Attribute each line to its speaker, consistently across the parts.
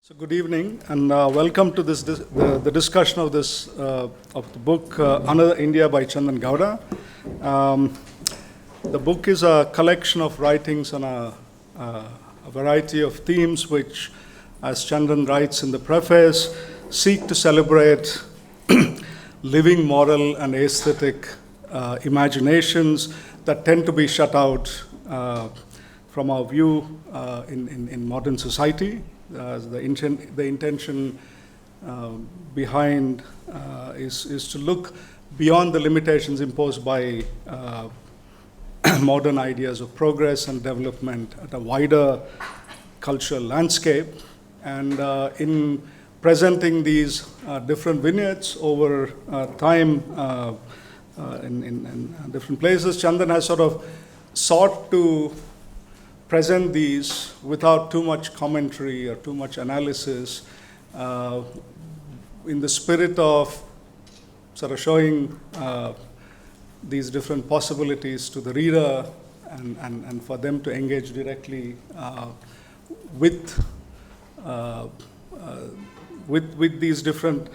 Speaker 1: So good evening, and welcome to the discussion of the book Another India by Chandan Gowda. The book is a collection of writings on a variety of themes which, as Chandan writes in the preface, seek to celebrate living moral and aesthetic imaginations that tend to be shut out from our view in modern society. The intention behind is to look beyond the limitations imposed by modern ideas of progress and development at a wider cultural landscape. And in presenting these different vignettes over time in different places, Chandan has sort of sought to present these without too much commentary or too much analysis, in the spirit of sort of showing these different possibilities to the reader and for them to engage directly with these different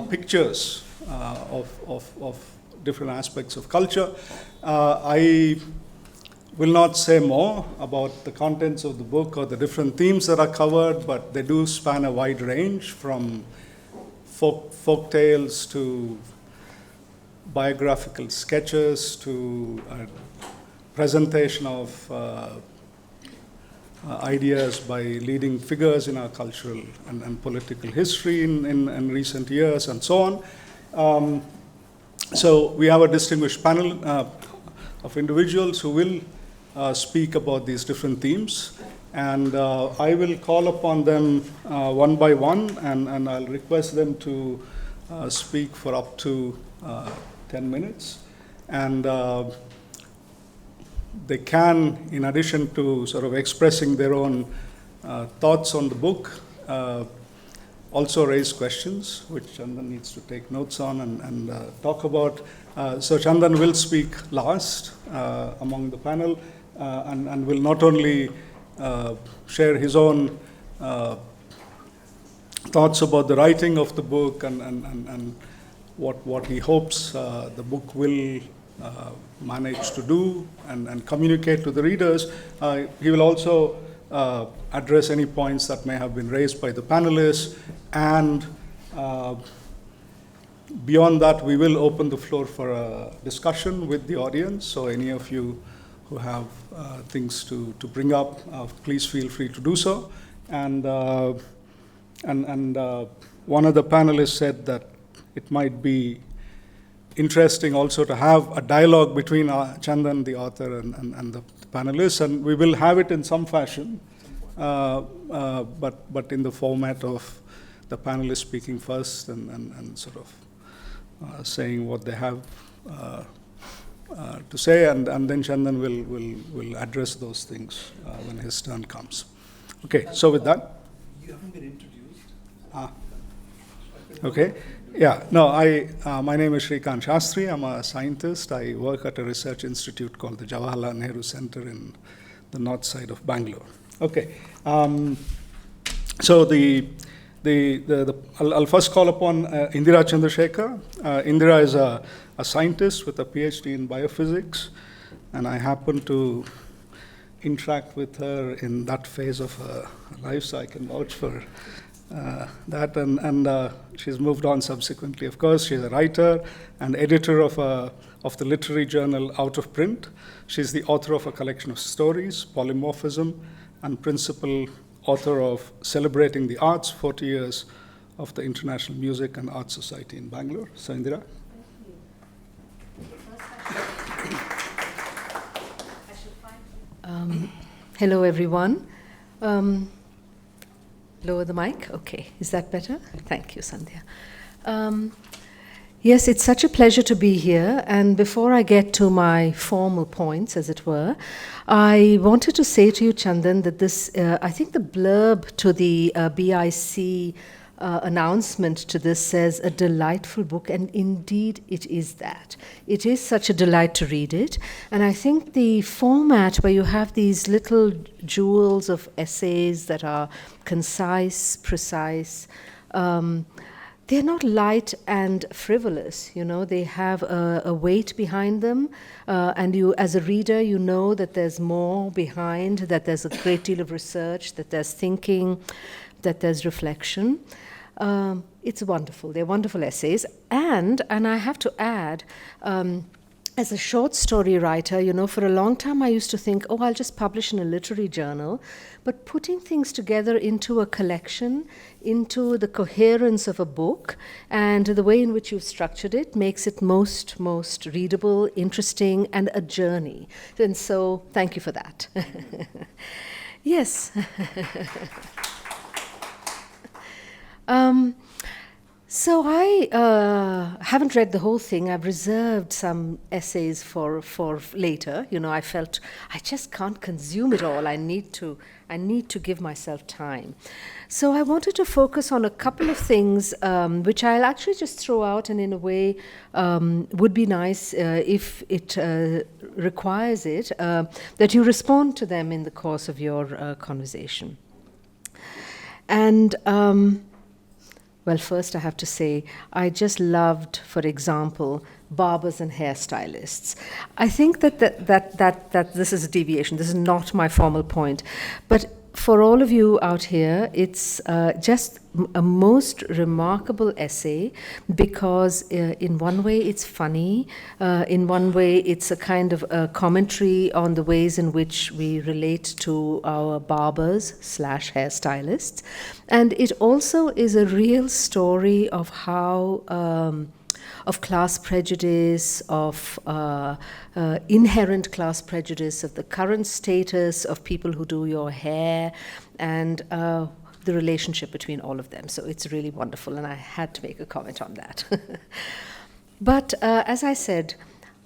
Speaker 1: pictures of different aspects of culture. I will not say more about the contents of the book or the different themes that are covered, but they do span a wide range from folk tales to biographical sketches to presentation of ideas by leading figures in our cultural and political history in recent years and so on. So we have a distinguished panel of individuals who will speak about these different themes, and I will call upon them one by one, and I'll request them to speak for up to 10 minutes. And they can, in addition to sort of expressing their own thoughts on the book, also raise questions, which Chandan needs to take notes on and talk about. So Chandan will speak last among the panel, and will not only share his own thoughts about the writing of the book and what he hopes the book will manage to do and communicate to the readers. He will also address any points that may have been raised by the panelists, and beyond that, we will open the floor for a discussion with the audience. So any of you who have things to bring up, please feel free to do so. And one of the panelists said that it might be interesting also to have a dialogue between Chandan, the author, and the panelists, and we will have it in some fashion, but in the format of the panelists speaking first and sort of saying what they have to say, and then Chandan will address those things when his turn comes. Okay, so with that.
Speaker 2: You haven't been introduced.
Speaker 1: Okay. Yeah, no, my name is Shrikant Shastri. I'm a scientist. I work at a research institute called the Jawaharlal Nehru Center in the north side of Bangalore. Okay, so I'll first call upon Indira Chandrasekhar. Indira is a scientist with a PhD in biophysics, and I happen to interact with her in that phase of her life, so I can vouch for that, and she's moved on subsequently. Of course, she's a writer and editor of the literary journal Out of Print. She's the author of a collection of stories, Polymorphism, and principal author of Celebrating the Arts, 40 Years of the International Music and Arts Society in Bangalore. So, Indira.
Speaker 3: Hello, everyone. Lower the mic. Okay, is that better? Thank you, Sandhya. Yes, it's such a pleasure to be here. And before I get to my formal points, as it were, I wanted to say to you, Chandan, that this, I think the blurb to the BIC announcement to this says a delightful book, and indeed it is that. It is such a delight to read it, and I think the format where you have these little jewels of essays that are concise, precise, they're not light and frivolous, they have a weight behind them, and you, as a reader, you know that there's more behind, that there's a great deal of research, that there's thinking, that there's reflection. It's wonderful. They're wonderful essays. And I have to add, as a short story writer, for a long time I used to think, I'll just publish in a literary journal. But putting things together into a collection, into the coherence of a book, and the way in which you've structured it makes it most readable, interesting, and a journey. And so, thank you for that. Yes. So I haven't read the whole thing. I've reserved some essays for later. I felt I just can't consume it all. I need to give myself time. So I wanted to focus on a couple of things which I'll actually just throw out, and in a way would be nice if it requires it, that you respond to them in the course of your conversation. And well, first I have to say, I just loved, for example, barbers and hairstylists. I think that this is a deviation. This is not my formal point. But for all of you out here, it's just a most remarkable essay because in one way it's funny, in one way it's a kind of a commentary on the ways in which we relate to our barbers / hairstylists. And it also is a real story of how of class prejudice, of inherent class prejudice, of the current status of people who do your hair, and the relationship between all of them. So it's really wonderful, and I had to make a comment on that. But as I said,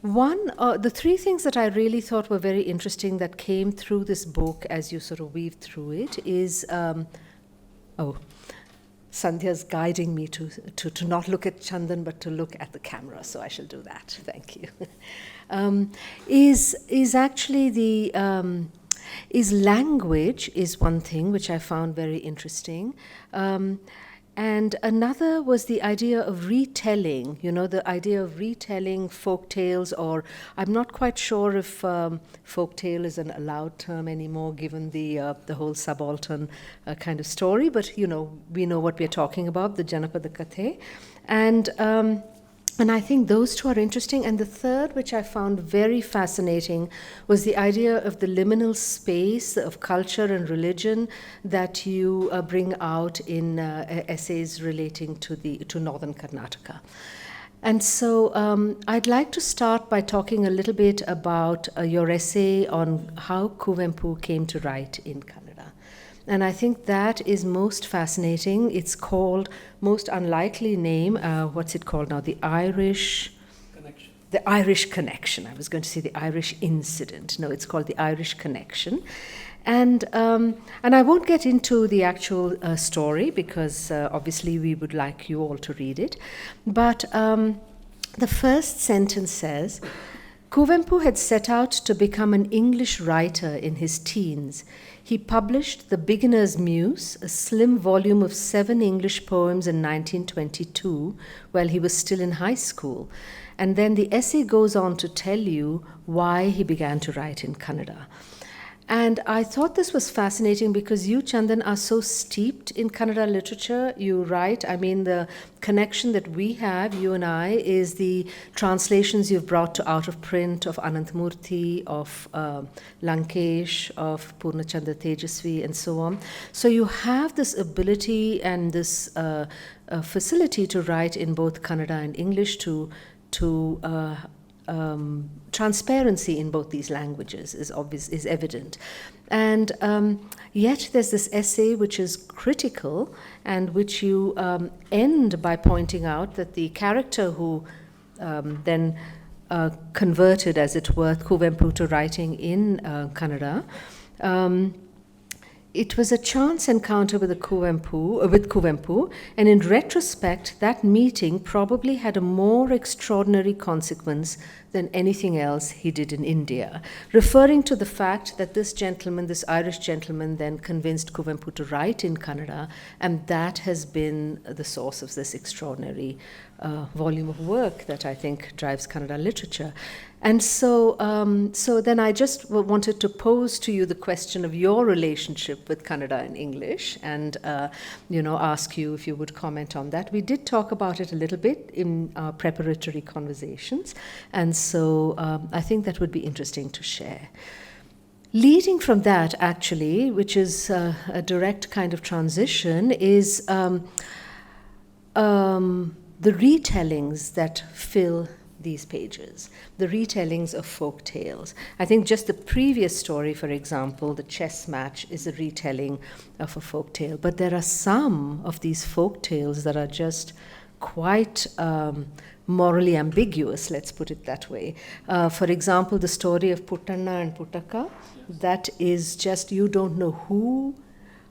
Speaker 3: the three things that I really thought were very interesting that came through this book as you sort of weave through it is, Sandhya's guiding me to not look at Chandan but to look at the camera, so I shall do that. Thank you. Is actually the is language is one thing which I found very interesting. And another was the idea of retelling, the idea of retelling folk tales, or I'm not quite sure if folk tale is an allowed term anymore given the whole subaltern kind of story, but we know what we're talking about, the Janapada Kathe. And I think those two are interesting. And the third, which I found very fascinating, was the idea of the liminal space of culture and religion that you bring out in essays relating to northern Karnataka. And so I'd like to start by talking a little bit about your essay on how Kuvempu came to write in Kannada. And I think that is most fascinating. It's called, most unlikely name, what's it called now? The Irish Connection. The Irish Connection. I was going to say the Irish Incident. No, it's called the Irish Connection. And I won't get into the actual story because obviously we would like you all to read it. But the first sentence says, Kuvempu had set out to become an English writer in his teens. He published The Beginner's Muse, a slim volume of 7 English poems in 1922, while he was still in high school. And then the essay goes on to tell you why he began to write in Kannada. And I thought this was fascinating because you, Chandan, are so steeped in Kannada literature. You write, the connection that we have, you and I, is the translations you've brought to out of print of Anant Murthy, of Lankesh, of Purnachandra Tejasvi, and so on. So you have this ability and this facility to write in both Kannada and English to transparency in both these languages is evident. And yet there's this essay which is critical and which you end by pointing out that the character who then converted, as it were, Kuvempu to writing in Kannada, it was a chance encounter with Kuvempu, and in retrospect, that meeting probably had a more extraordinary consequence than anything else he did in India, referring to the fact that this gentleman, this Irish gentleman, then convinced Kuvempu to write in Kannada, and that has been the source of this extraordinary volume of work that I think drives Kannada literature. And so then I just wanted to pose to you the question of your relationship with Kannada and English, and ask you if you would comment on that. We did talk about it a little bit in our preparatory conversations, and so I think that would be interesting to share. Leading from that, actually, which is a direct kind of transition, is the retellings that fill these pages, the retellings of folk tales. I think just the previous story, for example, the chess match, is a retelling of a folk tale. But there are some of these folk tales that are just quite morally ambiguous, let's put it that way. For example, the story of Puttanna and Puttaka, that is just, you don't know who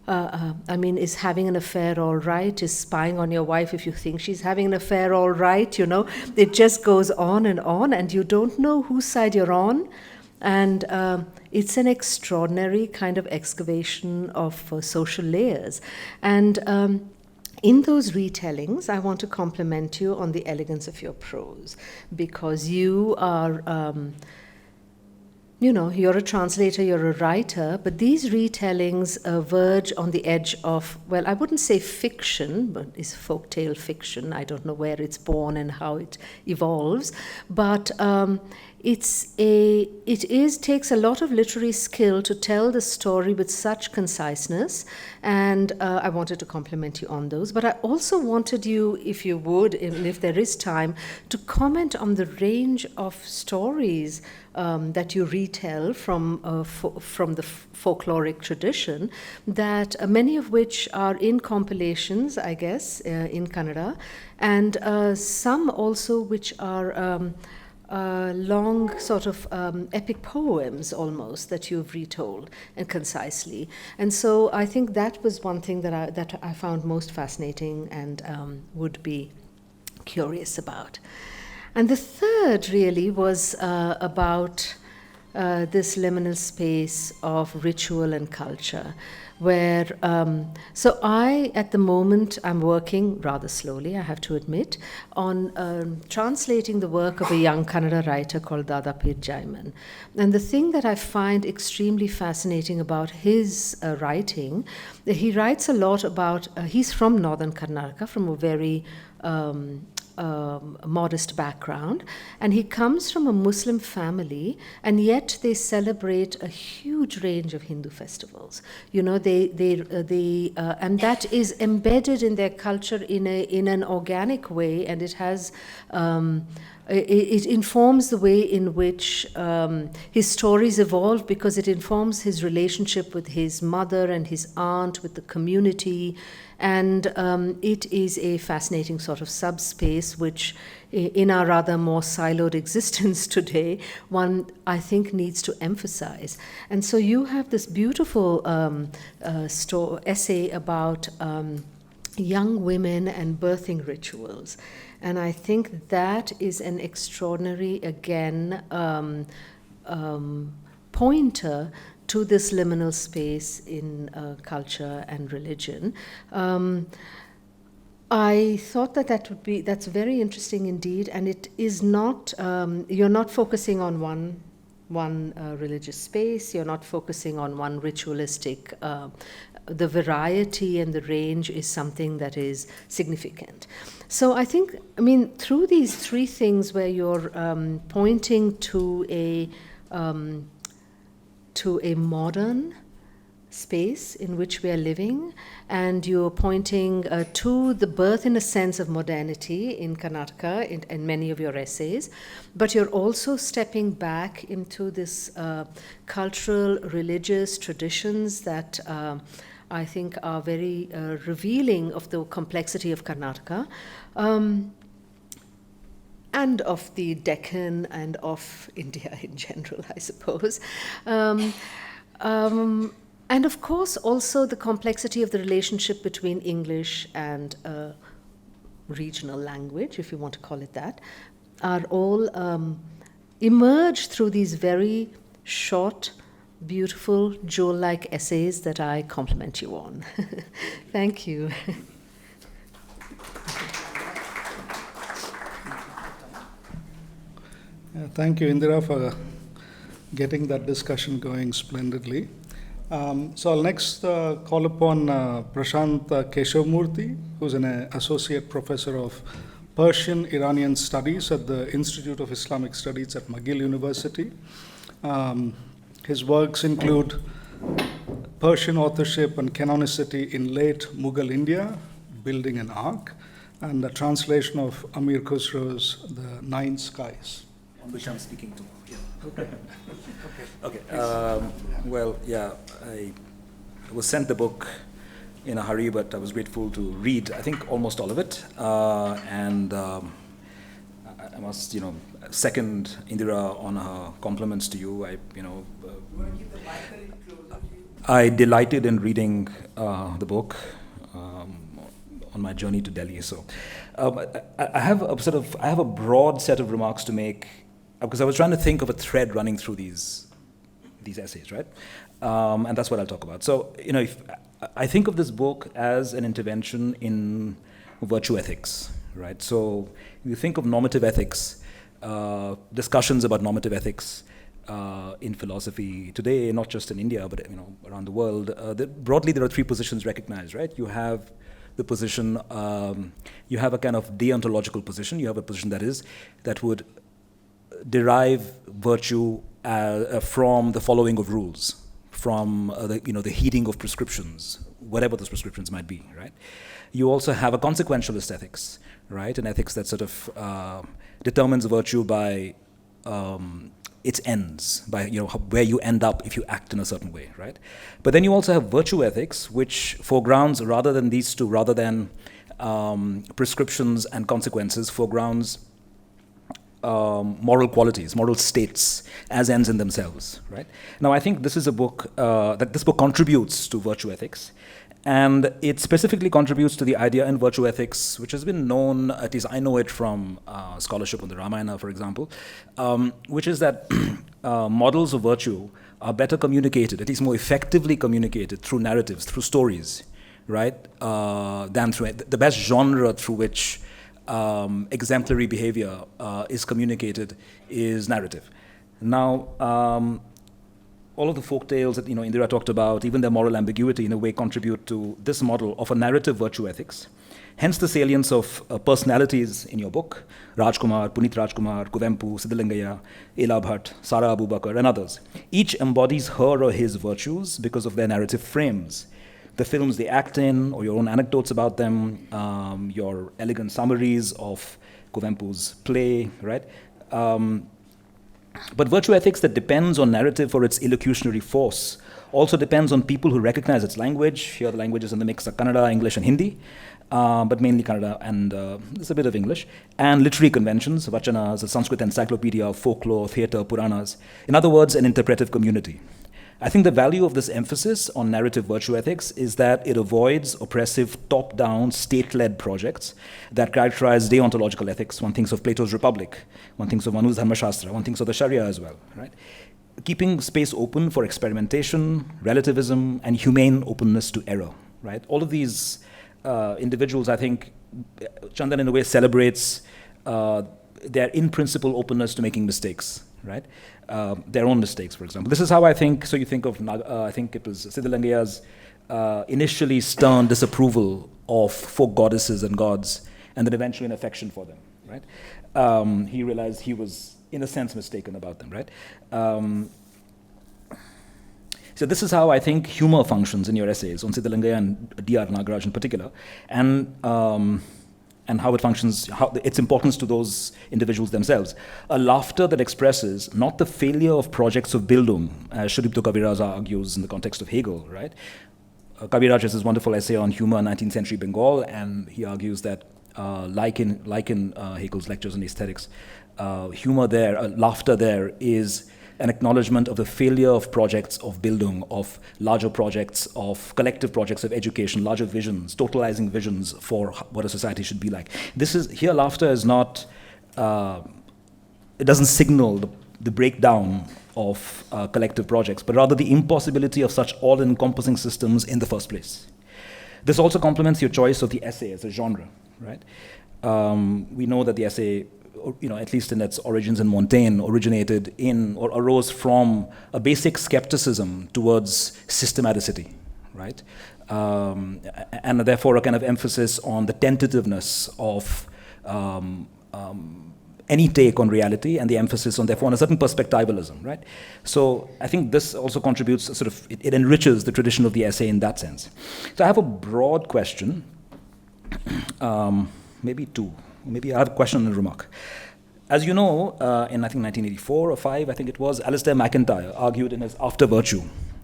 Speaker 3: is having an affair all right, is spying on your wife if you think she's having an affair all right, It just goes on, and you don't know whose side you're on. And it's an extraordinary kind of excavation of social layers. And in those retellings, I want to compliment you on the elegance of your prose, because you are... you're a translator, you're a writer, but these retellings verge on the edge of, well, I wouldn't say fiction, but it's folktale fiction. I don't know where it's born and how it evolves, but it takes a lot of literary skill to tell the story with such conciseness, and I wanted to compliment you on those. But I also wanted you, if you would, if there is time, to comment on the range of stories that you retell from the folkloric tradition, that many of which are in compilations, I guess, in Kannada, and some also which are long sort of epic poems almost that you've retold and concisely. And so I think that was one thing that I found most fascinating and would be curious about. And the third really was about this liminal space of ritual and culture, where, so I, at the moment, I'm working rather slowly, I have to admit, on translating the work of a young Kannada writer called Dadapir Jaiman. And the thing that I find extremely fascinating about his writing, he writes a lot about, he's from northern Karnataka, from a very modest background, and he comes from a Muslim family, and yet they celebrate a huge range of Hindu festivals. And that is embedded in their culture in an organic way, and it has. It informs the way in which his stories evolve, because it informs his relationship with his mother and his aunt, with the community, and it is a fascinating sort of subspace which, in our rather more siloed existence today, one, I think, needs to emphasize. And so you have this beautiful essay about young women and birthing rituals. And I think that is an extraordinary, again, pointer to this liminal space in culture and religion. I thought that's very interesting indeed, and it is not, you're not focusing on one religious space, you're not focusing on one ritualistic, the variety and the range is something that is significant. So I think, through these three things where you're pointing to a modern space in which we are living, and you're pointing to the birth, in a sense, of modernity in Karnataka in many of your essays, but you're also stepping back into this cultural, religious traditions that I think are very revealing of the complexity of Karnataka, and of the Deccan and of India in general, I suppose. And of course, also the complexity of the relationship between English and regional language, if you want to call it that, are all emerge through these very short, beautiful, jewel-like essays that I compliment you on. Thank you.
Speaker 1: Thank you, Indira, for getting that discussion going splendidly. So I'll next call upon Prashant Murthy, who's an associate professor of Persian Iranian Studies at the Institute of Islamic Studies at McGill University. His works include Persian authorship and canonicity in late Mughal India, Building an Ark, and the translation of Amir Khusro's The Nine Skies.
Speaker 4: On which I'm speaking tomorrow. Okay. I was sent the book in a hurry, but I was grateful to read, I think, almost all of it. I must, second Indira on her compliments to you. I delighted in reading the book on my journey to Delhi. So I have a broad set of remarks to make, because I was trying to think of a thread running through these essays, right? And that's what I'll talk about. So, if I think of this book as an intervention in virtue ethics, right? So you think of normative ethics, discussions about normative ethics in philosophy today, not just in India, but around the world. Broadly, there are three positions recognized, right? You have the position, you have a kind of deontological position. You have a position that would derive virtue from the following of rules, from the heeding of prescriptions, whatever those prescriptions might be, right? You also have a consequentialist ethics, right? An ethics that sort of determines virtue by its ends, by where you end up if you act in a certain way, right? But then you also have virtue ethics, which foregrounds, rather than these two, rather than prescriptions and consequences, foregrounds moral qualities, moral states as ends in themselves, right? Now, I think this is a book this book contributes to virtue ethics, and it specifically contributes to the idea in virtue ethics, which has been known, at least I know it from scholarship on the Ramayana, for example, which is that models of virtue are better communicated, at least more effectively communicated through narratives, through stories, right? Than through the best genre through which exemplary behavior is communicated is narrative. Now, all of the folk tales that Indira talked about, even their moral ambiguity in a way contribute to this model of a narrative virtue ethics. Hence the salience of personalities in your book, Rajkumar, Punit Rajkumar, Kuvempu, Siddhalingaya, Ela Bhatt, Sara Abu Bakr, and others. Each embodies her or his virtues because of their narrative frames. The films they act in, or your own anecdotes about them, your elegant summaries of Kuvempu's play, right? But virtue ethics that depends on narrative for its illocutionary force also depends on people who recognize its language. Here the languages in the mix are Kannada, English, and Hindi, but mainly Kannada and there's a bit of English, and literary conventions, vachanas, a Sanskrit encyclopedia, folklore, theatre, Puranas. In other words, an interpretive community. I think the value of this emphasis on narrative virtue ethics is that it avoids oppressive top-down, state-led projects that characterize deontological ethics. One thinks of Plato's Republic, one thinks of Manu's Dharmashastra, one thinks of the Sharia as well, right? Keeping space open for experimentation, relativism, and humane openness to error, right? All of these individuals, I think, Chandan in a way celebrates their in-principle openness to making mistakes, right? Their own mistakes, for example. This is how I think, so you think of, I think it was Siddhalingaya's initially stern disapproval of folk goddesses and gods, and then eventually an affection for them, right? He realized he was, in a sense, mistaken about them, right? So this is how I think humor functions in your essays on Siddhalingaya and D.R. Nagaraj in particular, and how it functions, its importance to those individuals themselves. A laughter that expresses not the failure of projects of Bildung, as Shripto Kaviraj argues in the context of Hegel, right? Kaviraj has this wonderful essay on humor in 19th century Bengal, and he argues that like in Hegel's lectures on aesthetics, humor there, laughter there is an acknowledgement of the failure of projects of Bildung, of larger projects, of collective projects of education, larger visions, totalizing visions for what a society should be like. Here laughter is not, it doesn't signal the breakdown of collective projects, but rather the impossibility of such all-encompassing systems in the first place. This also complements your choice of the essay as a genre, right? We know that the essay, at least in its origins in Montaigne, originated in or arose from a basic skepticism towards systematicity, right? And therefore a kind of emphasis on the tentativeness of any take on reality, and the emphasis on, therefore, on a certain perspectivalism, right? So I think this also contributes, it enriches the tradition of the essay in that sense. So I have a broad question, maybe two, maybe I have a question and a remark. As you know, in I think 1984 or 5, I think it was, Alistair MacIntyre argued in his After Virtue,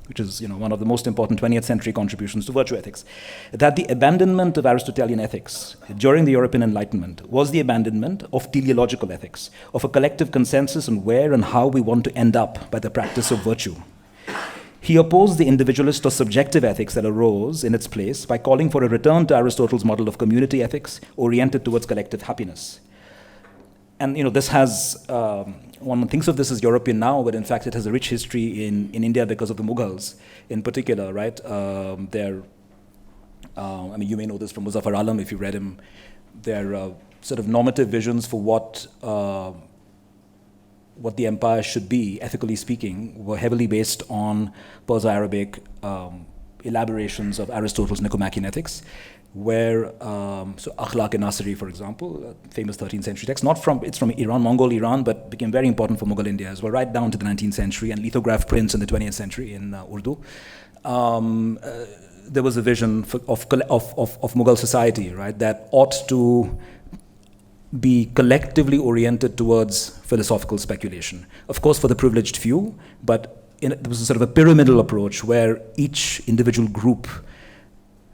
Speaker 4: which is one of the most important 20th century contributions to virtue ethics, that the abandonment of Aristotelian ethics during the European Enlightenment was the abandonment of teleological ethics, of a collective consensus on where and how we want to end up by the practice of virtue. He opposed the individualist or subjective ethics that arose in its place by calling for a return to Aristotle's model of community ethics oriented towards collective happiness. And this has, one thinks of this as European now, but in fact it has a rich history in India because of the Mughals in particular, right? You may know this from Muzaffar Alam if you read him. Their sort of normative visions for what the empire should be, ethically speaking, were heavily based on Perso-Arabic elaborations of Aristotle's Nicomachean Ethics, where, so Akhlaq-e-Nasri, for example, a famous 13th century text, it's from Iran, Mongol Iran, but became very important for Mughal India as well, right down to the 19th century, and lithograph prints in the 20th century in Urdu. There was a vision of Mughal society, right, that ought to be collectively oriented towards philosophical speculation. Of course, for the privileged few, but there was a sort of a pyramidal approach where each individual group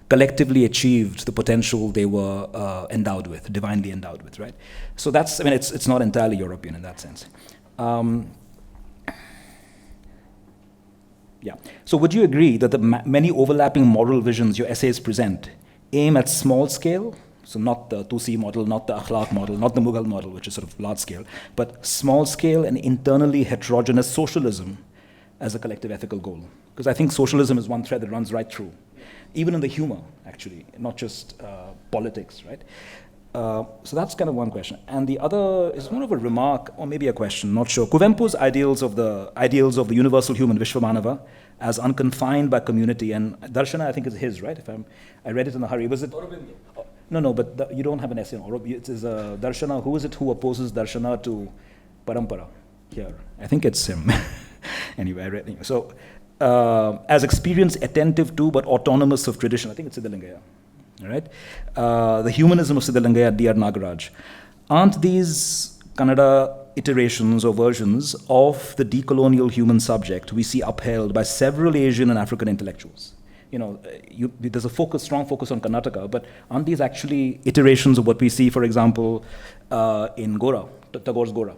Speaker 4: collectively achieved the potential they were endowed with, divinely endowed with, right? So that's, it's not entirely European in that sense. Yeah. So would you agree that the many overlapping moral visions your essays present aim at small scale? So not the Tusi model, not the Akhlaq model, not the Mughal model, which is sort of large scale, but small scale and internally heterogeneous socialism as a collective ethical goal. Because I think socialism is one thread that runs right through, even in the humor, actually, not just politics, right? So that's kind of one question. And the other is more of a remark, or maybe a question, not sure. Kuvempu's ideals of the universal human, Vishwamanava, as unconfined by community, and Darshana, I think, is his, right? I read it in a hurry. Was it? No, but you don't have an essay on Aurobindo. It is Darshana. Who is it who opposes Darshana to Parampara here? I think it's him. Anyway, I read it. So, as experience attentive to but autonomous of tradition, I think it's Siddhalingaya. All right? The humanism of Siddhalingaya, D.R. Nagaraj. Aren't these Kannada iterations or versions of the decolonial human subject we see upheld by several Asian and African intellectuals? There's a strong focus on Karnataka, but aren't these actually iterations of what we see, for example, in Gora, Tagore's Gora,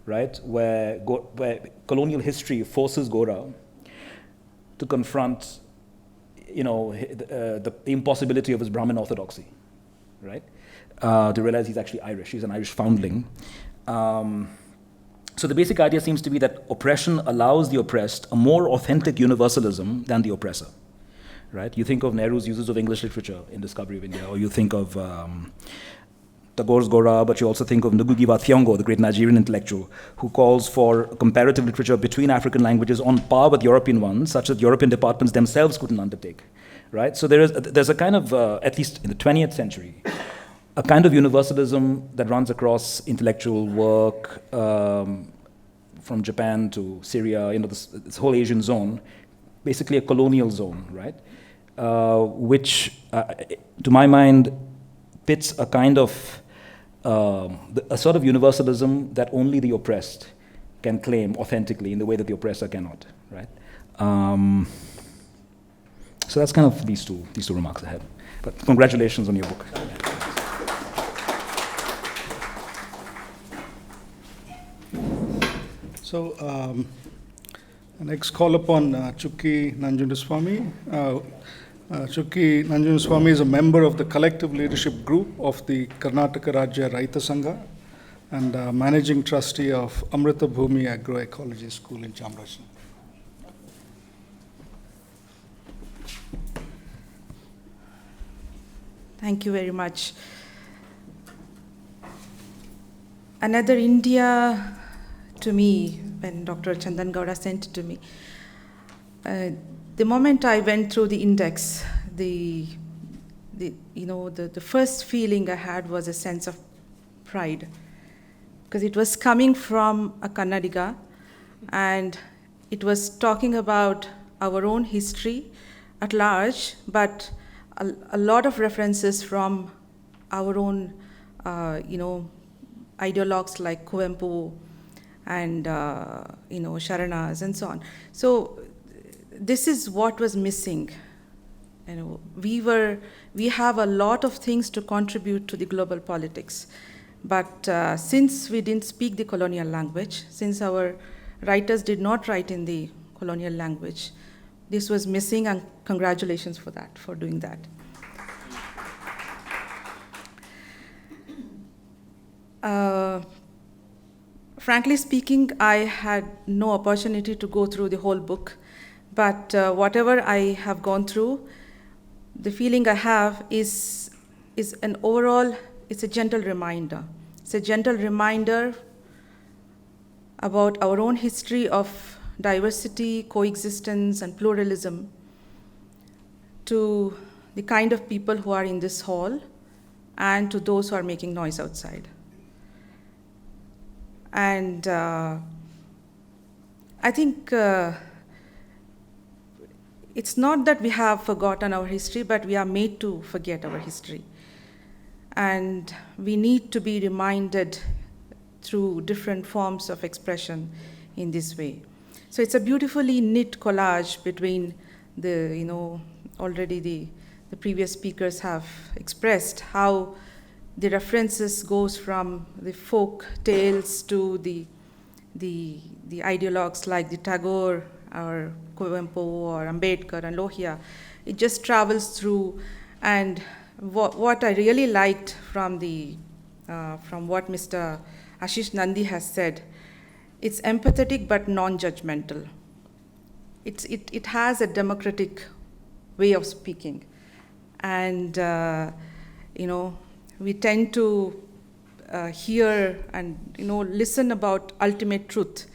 Speaker 4: right? Where colonial history forces Gora to confront, the impossibility of his Brahmin orthodoxy, right? To realize he's actually Irish. He's an Irish foundling. So the basic idea seems to be that oppression allows the oppressed a more authentic universalism than the oppressor, right? You think of Nehru's uses of English literature in Discovery of India, or you think of Tagore's Gora, but you also think of Ngugi wa Thiong'o, the great Nigerian intellectual, who calls for comparative literature between African languages on par with European ones, such that European departments themselves couldn't undertake, right? So there's a kind of, at least in the 20th century, a kind of universalism that runs across intellectual work from Japan to Syria, this whole Asian zone, basically a colonial zone, right? Which, to my mind, pits a kind of a sort of universalism that only the oppressed can claim authentically in the way that the oppressor cannot, right? So that's kind of these two remarks I had. But congratulations on your book.
Speaker 1: So Next, call upon Chukki Nanjundaswamy. Chukki Nanjundaswamy is a member of the collective leadership group of the Karnataka Rajya Raita Sangha and managing trustee of Amrita Bhumi Agroecology School in Chamarajanagar.
Speaker 5: Thank you very much. Another India to me, when Dr. Chandan Gowda sent it to me, the moment I went through the index, the first feeling I had was a sense of pride, because it was coming from a Kannadiga, and it was talking about our own history at large, but a lot of references from our own, ideologues like Kuvempu and Sharanas and so on. So this is what was missing. We have a lot of things to contribute to the global politics, but since we didn't speak the colonial language, since our writers did not write in the colonial language, this was missing, and congratulations for doing that. Frankly speaking, I had no opportunity to go through the whole book, but whatever I have gone through, the feeling I have is an overall, it's a gentle reminder. It's a gentle reminder about our own history of diversity, coexistence, and pluralism to the kind of people who are in this hall and to those who are making noise outside. And I think it's not that we have forgotten our history, but we are made to forget our history. And we need to be reminded through different forms of expression in this way. So it's a beautifully knit collage between already the previous speakers have expressed how the references goes from the folk tales to the ideologues like the Tagore or Kuvempu or Ambedkar and Lohia. It just travels through, and what I really liked from what Mr. Ashish Nandi has said, it's empathetic but non-judgmental. It has a democratic way of speaking, and we tend to hear and listen about ultimate truth.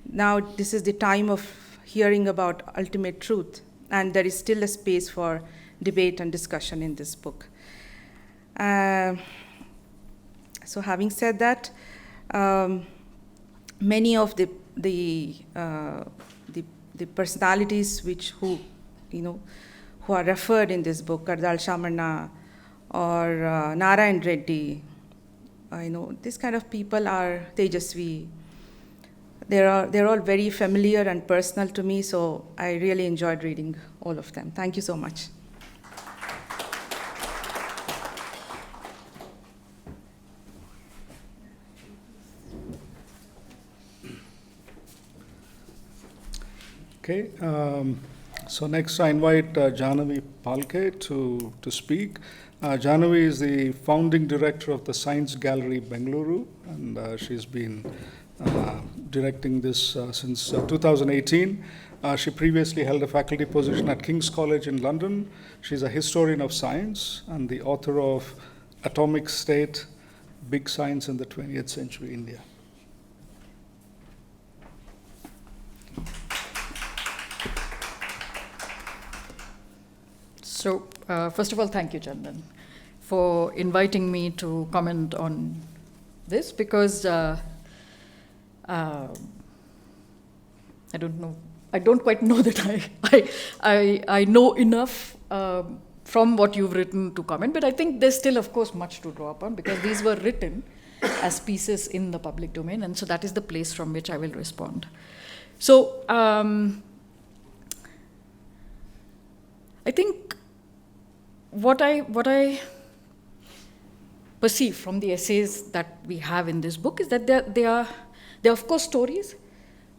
Speaker 5: Now this is the time of hearing about ultimate truth, and there is still a space for debate and discussion in this book. So having said that, many of the personalities who are referred in this book, Kardal Shamanna or Narayan Reddy, this kind of people are Tejasvi. They're all very familiar and personal to me, so I really enjoyed reading all of them. Thank you so much.
Speaker 1: Okay, so next I invite Janavi Palke to speak. Janavi is the founding director of the Science Gallery Bangalore, and she's been directing this since 2018. She previously held a faculty position at King's College in London. She's a historian of science and the author of Atomic State, Big Science in the 20th Century India.
Speaker 6: So, first of all, thank you, Chandan, for inviting me to comment on this, because I don't quite know that I know enough from what you've written to comment, but I think there's still, of course, much to draw upon, because these were written as pieces in the public domain, and so that is the place from which I will respond. So, I think what I perceive from the essays that we have in this book is that they are of course stories,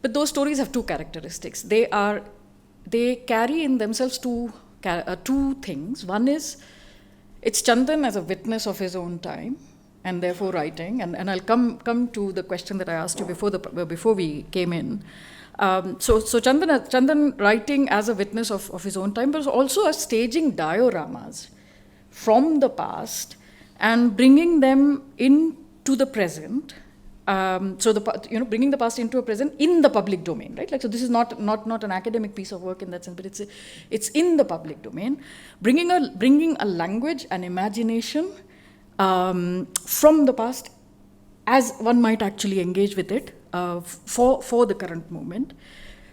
Speaker 6: But those stories have two characteristics. They carry in themselves two things. One is, it's Chandan as a witness of his own time, and therefore writing. And I'll come to the question that I asked you before we came in. So Chandan writing as a witness of his own time, but also as staging dioramas from the past and bringing them into the present. Bringing the past into a present in the public domain, right? Like, so this is not an academic piece of work in that sense, but it's in the public domain, bringing a language, an imagination from the past, as one might actually engage with it for the current moment.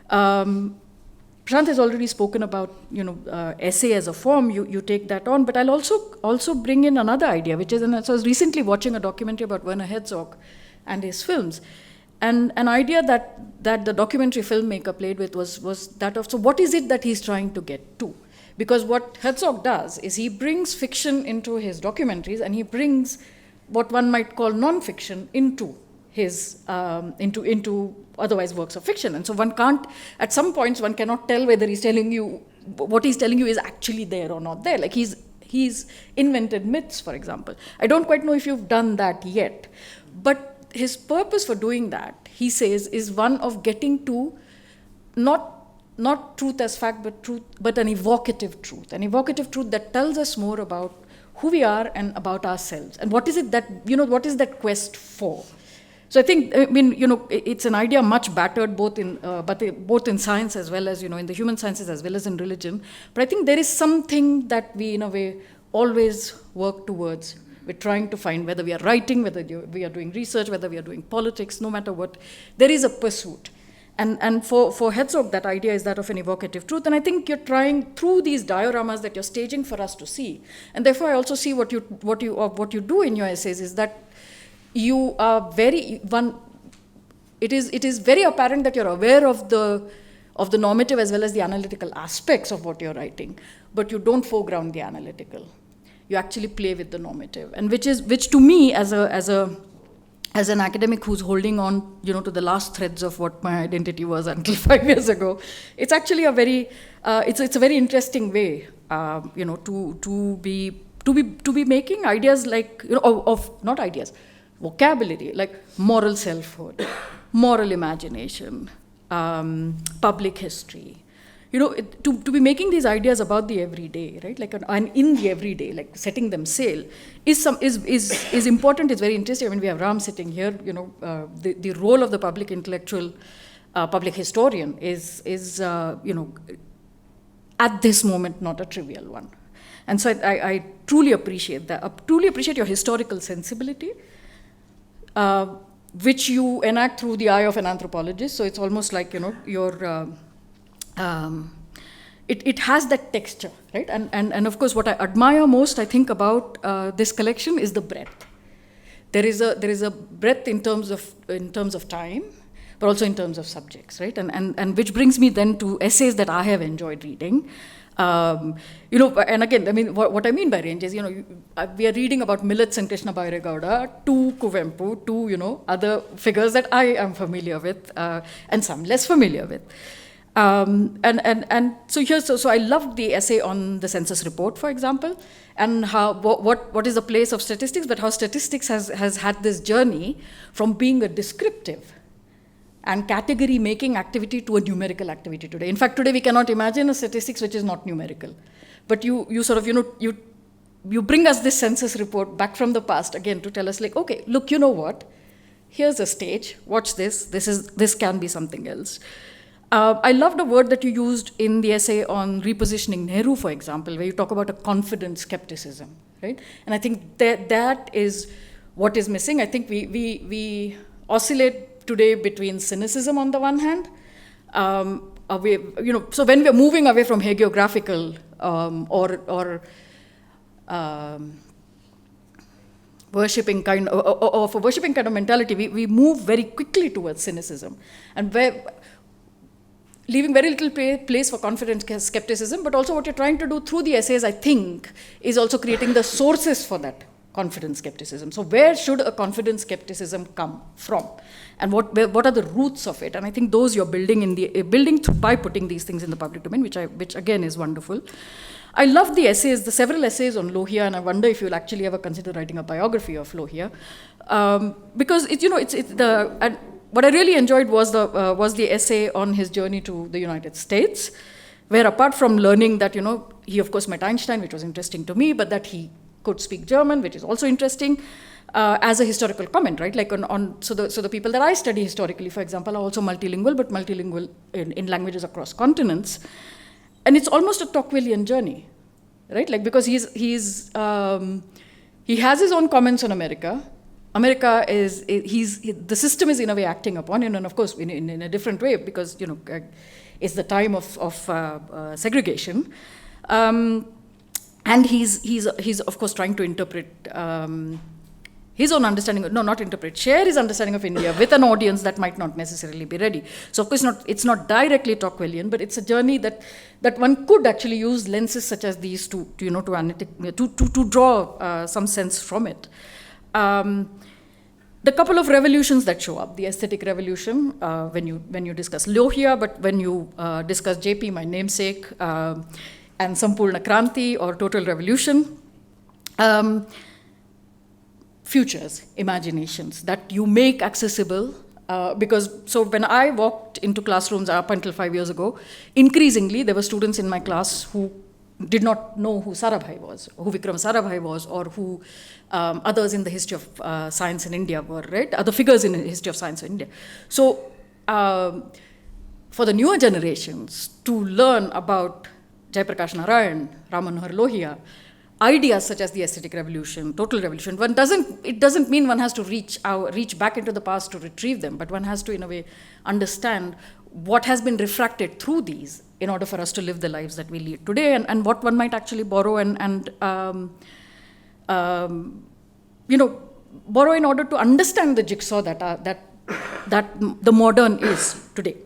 Speaker 6: Prashant has already spoken about essay as a form. You take that on, but I'll also bring in another idea, which is, and so I was recently watching a documentary about Werner Herzog and his films, and an idea that the documentary filmmaker played with was that of, so what is it that he's trying to get to? Because what Herzog does is he brings fiction into his documentaries, and he brings what one might call non-fiction into his into otherwise works of fiction. And so one can't, at some points one cannot tell whether he's telling you, what he's telling you is actually there or not there. Like he's invented myths, for example. I don't quite know if you've done that yet, but his purpose for doing that, he says, is one of getting to not truth as fact, but an evocative truth that tells us more about who we are and about ourselves, and what is it that, what is that quest for? So I think, it's an idea much battered both in science as well as, in the human sciences as well as in religion. But I think there is something that we, in a way, always work towards. We're trying to find, whether we are writing, whether we are doing research, whether we are doing politics, no matter what, there is a pursuit. And for Herzog, that idea is that of an evocative truth. And I think you're trying through these dioramas that you're staging for us to see. And therefore, I also see what you do in your essays is that you are it is very apparent that you're aware of the normative as well as the analytical aspects of what you're writing, but you don't foreground the analytical. You actually play with the normative, and which to me, as an academic who's holding on, to the last threads of what my identity was until 5 years ago, it's actually a very it's a very interesting way, to be making ideas like, not ideas, vocabulary, like moral selfhood, moral imagination, public history, to be making these ideas about the everyday, right? Like, and in the everyday, like setting them sail, is important. It's very interesting. I mean, we have Ram sitting here. The role of the public intellectual, public historian is at this moment not a trivial one. And so I truly appreciate that. I truly appreciate your historical sensibility, which you enact through the eye of an anthropologist. So it's almost like, it has that texture, right? And of course, what I admire most, I think, about this collection is the breadth. There is a breadth in terms of time, but also in terms of subjects, right? And which brings me then to essays that I have enjoyed reading. And again, I mean, what I mean by range is, we are reading about Millets and Krishna Bairegowda, to Kuvempu, to, other figures that I am familiar with, and some less familiar with. And so I loved the essay on the census report, for example, and how what is the place of statistics, but how statistics has had this journey from being a descriptive and category making activity to a numerical activity today. In fact, today we cannot imagine a statistics which is not numerical. But you sort of, you bring us this census report back from the past again to tell us, like, okay, look, you know what? Here's a stage. Watch this. This can be something else. I loved a word that you used in the essay on repositioning Nehru, for example, where you talk about a confident skepticism, right? And I think that is what is missing. I think we oscillate today between cynicism on the one hand, so when we're moving away from hagiographical or worshipping kind of a worshipping kind of mentality, we move very quickly towards cynicism, and leaving very little place for confident skepticism. But also what you're trying to do through the essays, I think, is also creating the sources for that confident skepticism. So where should a confident skepticism come from? And what are the roots of it? And I think those you're building by putting these things in the public domain, which again is wonderful. I love the essays, the several essays on Lohia, and I wonder if you'll actually ever consider writing a biography of Lohia, because what I really enjoyed was the essay on his journey to the United States, where apart from learning that he of course met Einstein, which was interesting to me, but that he could speak German, which is also interesting, as a historical comment, right? Like so the people that I study historically, for example, are also multilingual, but multilingual in languages across continents. And it's almost a Tocquevillian journey, right? Like, because he has his own comments on America. America the system is in a way acting upon him, and of course in a different way, because it's the time of segregation, and he's of course trying to interpret his own understanding, share his understanding of India with an audience that might not necessarily be ready. So of course it's not directly Tocquevillian, but it's a journey that one could actually use lenses such as these to draw some sense from it. The couple of revolutions that show up, the aesthetic revolution, when you discuss Lohia, but when you discuss JP, my namesake, and Sampurna Kranti or Total Revolution, futures, imaginations that you make accessible, so when I walked into classrooms up until 5 years ago, increasingly there were students in my class who did not know who Sarabhai was, who Vikram Sarabhai was, or who others in the history of science in India were, right? Other figures in the history of science in India. So for the newer generations to learn about Jayaprakash Narayan, Ram Manohar Lohia, ideas such as the aesthetic revolution, total revolution, it doesn't mean one has to reach back into the past to retrieve them, but one has to, in a way, understand what has been refracted through these in order for us to live the lives that we lead today, and what one might actually borrow and borrow in order to understand the jigsaw that the modern is today.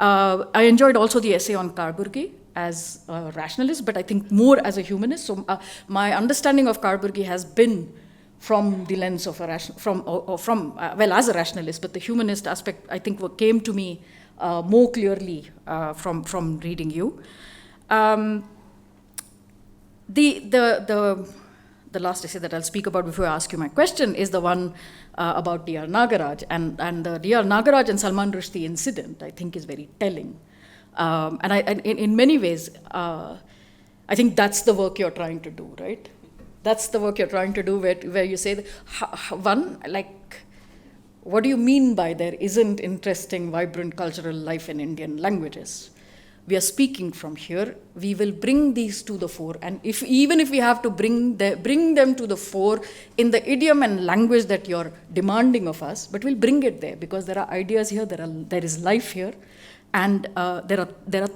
Speaker 6: I enjoyed also the essay on Karburgi as a rationalist, but I think more as a humanist. So my understanding of Karburgi has been from the lens of as a rationalist, but the humanist aspect, I think, came to me more clearly from reading you. The last essay that I'll speak about before I ask you my question is the one about D.R. Nagaraj, and the D.R. Nagaraj and Salman Rushdie incident, I think, is very telling. And in many ways, I think that's the work you're trying to do, right? That's the work you're trying to do, where you say, what do you mean by there isn't interesting, vibrant cultural life in Indian languages? We are speaking from here. We will bring these to the fore, and even if we have to bring them to the fore in the idiom and language that you're demanding of us, but we'll bring it there because there are ideas here, there is life here, and there are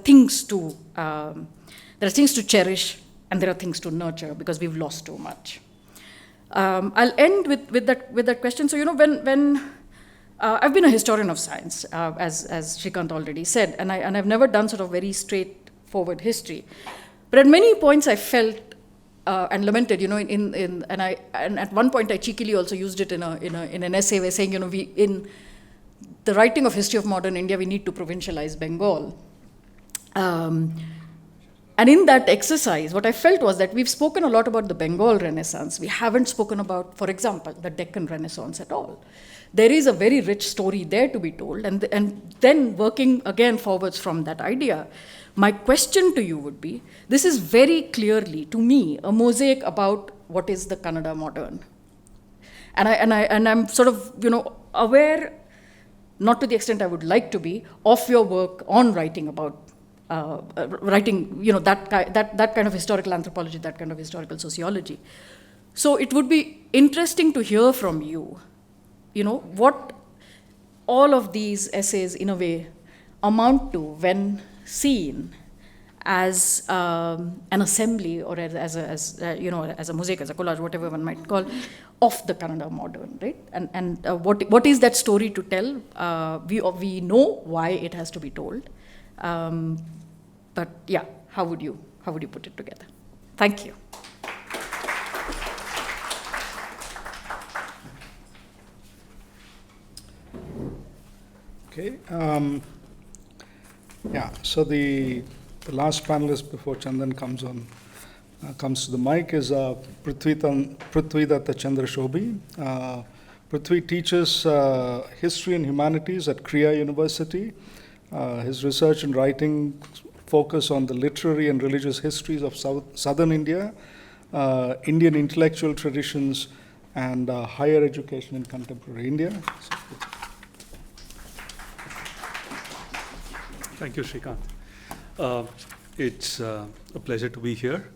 Speaker 6: things to cherish, and there are things to nurture because we've lost too much. I'll end with that question. So when I've been a historian of science, as Shrikant already said, and I've never done sort of very straightforward history. But at many points I felt and lamented, and at one point I cheekily also used it in an essay where saying, in the writing of history of modern India, we need to provincialize Bengal. And in that exercise, what I felt was that we've spoken a lot about the Bengal Renaissance. We haven't spoken about, for example, the Deccan Renaissance at all. There is a very rich story there to be told, and then working again forwards from that idea, my question to you would be, this is very clearly, to me, a mosaic about what is the Kannada modern. And I'm sort of, aware, not to the extent I would like to be, of your work on writing about that kind of historical anthropology, that kind of historical sociology. So it would be interesting to hear from you, what all of these essays, in a way, amount to when seen as an assembly or as a mosaic, as a collage, whatever one might call, of the Kannada modern, right? And what is that story to tell? We know why it has to be told. But yeah, how would you put it together? Thank you.
Speaker 1: Okay. Yeah. So the last panelist before Chandan comes to the mic is Prithvidatta Chandrashobi. Prithvi teaches history and humanities at Kriya University. His research and writing focus on the literary and religious histories of southern India, Indian intellectual traditions, and higher education in contemporary India.
Speaker 7: Thank you, Srikanth. It's a pleasure to be here.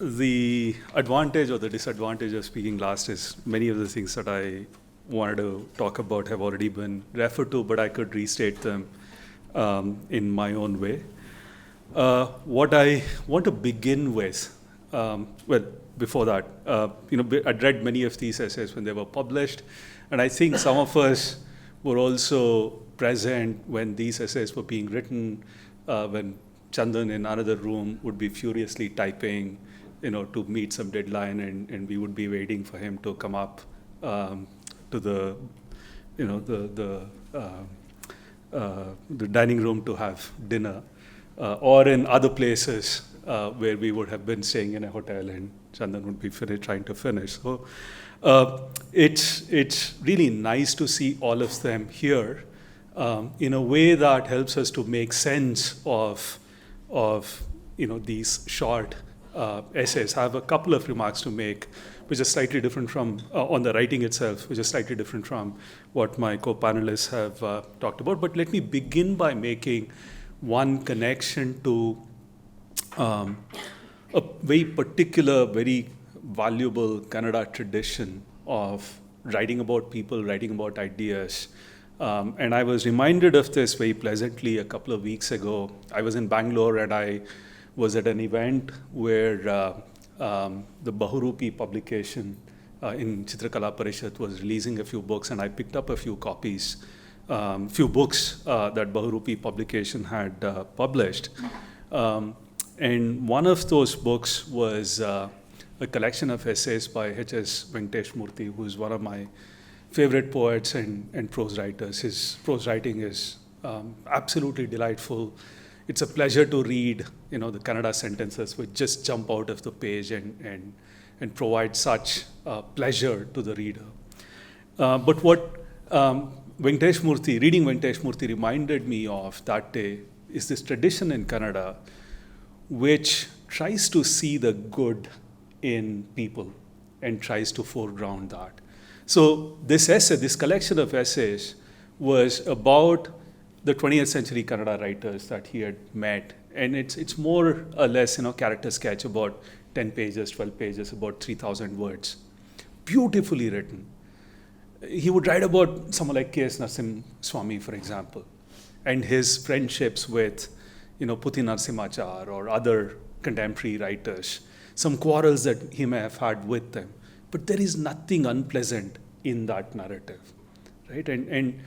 Speaker 7: The advantage or the disadvantage of speaking last is many of the things that I wanted to talk about have already been referred to, but I could restate them in my own way. What I want to begin with, before that, I'd read many of these essays when they were published, and I think some of us were also present when these essays were being written, when Chandan in another room would be furiously typing, to meet some deadline, and we would be waiting for him to come up to the dining room to have dinner, or in other places where we would have been staying in a hotel and Chandan would be trying to finish. So it's really nice to see all of them here in a way that helps us to make sense of these short essays. I have a couple of remarks to make, which are slightly different from, on the writing itself, which is slightly different from what my co-panelists have talked about. But let me begin by making one connection to a very particular, very valuable Kannada tradition of writing about people, writing about ideas. And I was reminded of this very pleasantly a couple of weeks ago. I was in Bangalore and I was at an event where the Bahurupi publication in Chitrakala Parishad was releasing a few books, and I picked up a few copies, few books that Bahurupi publication had published. And one of those books was a collection of essays by H.S. Venkatesh Murthy, who is one of my favorite poets and prose writers. His prose writing is absolutely delightful. It's a pleasure to read, the Kannada sentences which just jump out of the page and provide such pleasure to the reader. But what reading Venkatesh Murthy reminded me of that day is this tradition in Kannada which tries to see the good in people and tries to foreground that. So this essay, this collection of essays, was about the 20th century Kannada writers that he had met. And it's more or less, character sketch, about 10 pages, 12 pages, about 3,000 words. Beautifully written. He would write about someone like K.S. Swami, for example, and his friendships with, Puthi Narasimhachar or other contemporary writers, some quarrels that he may have had with them. But there is nothing unpleasant in that narrative, right? And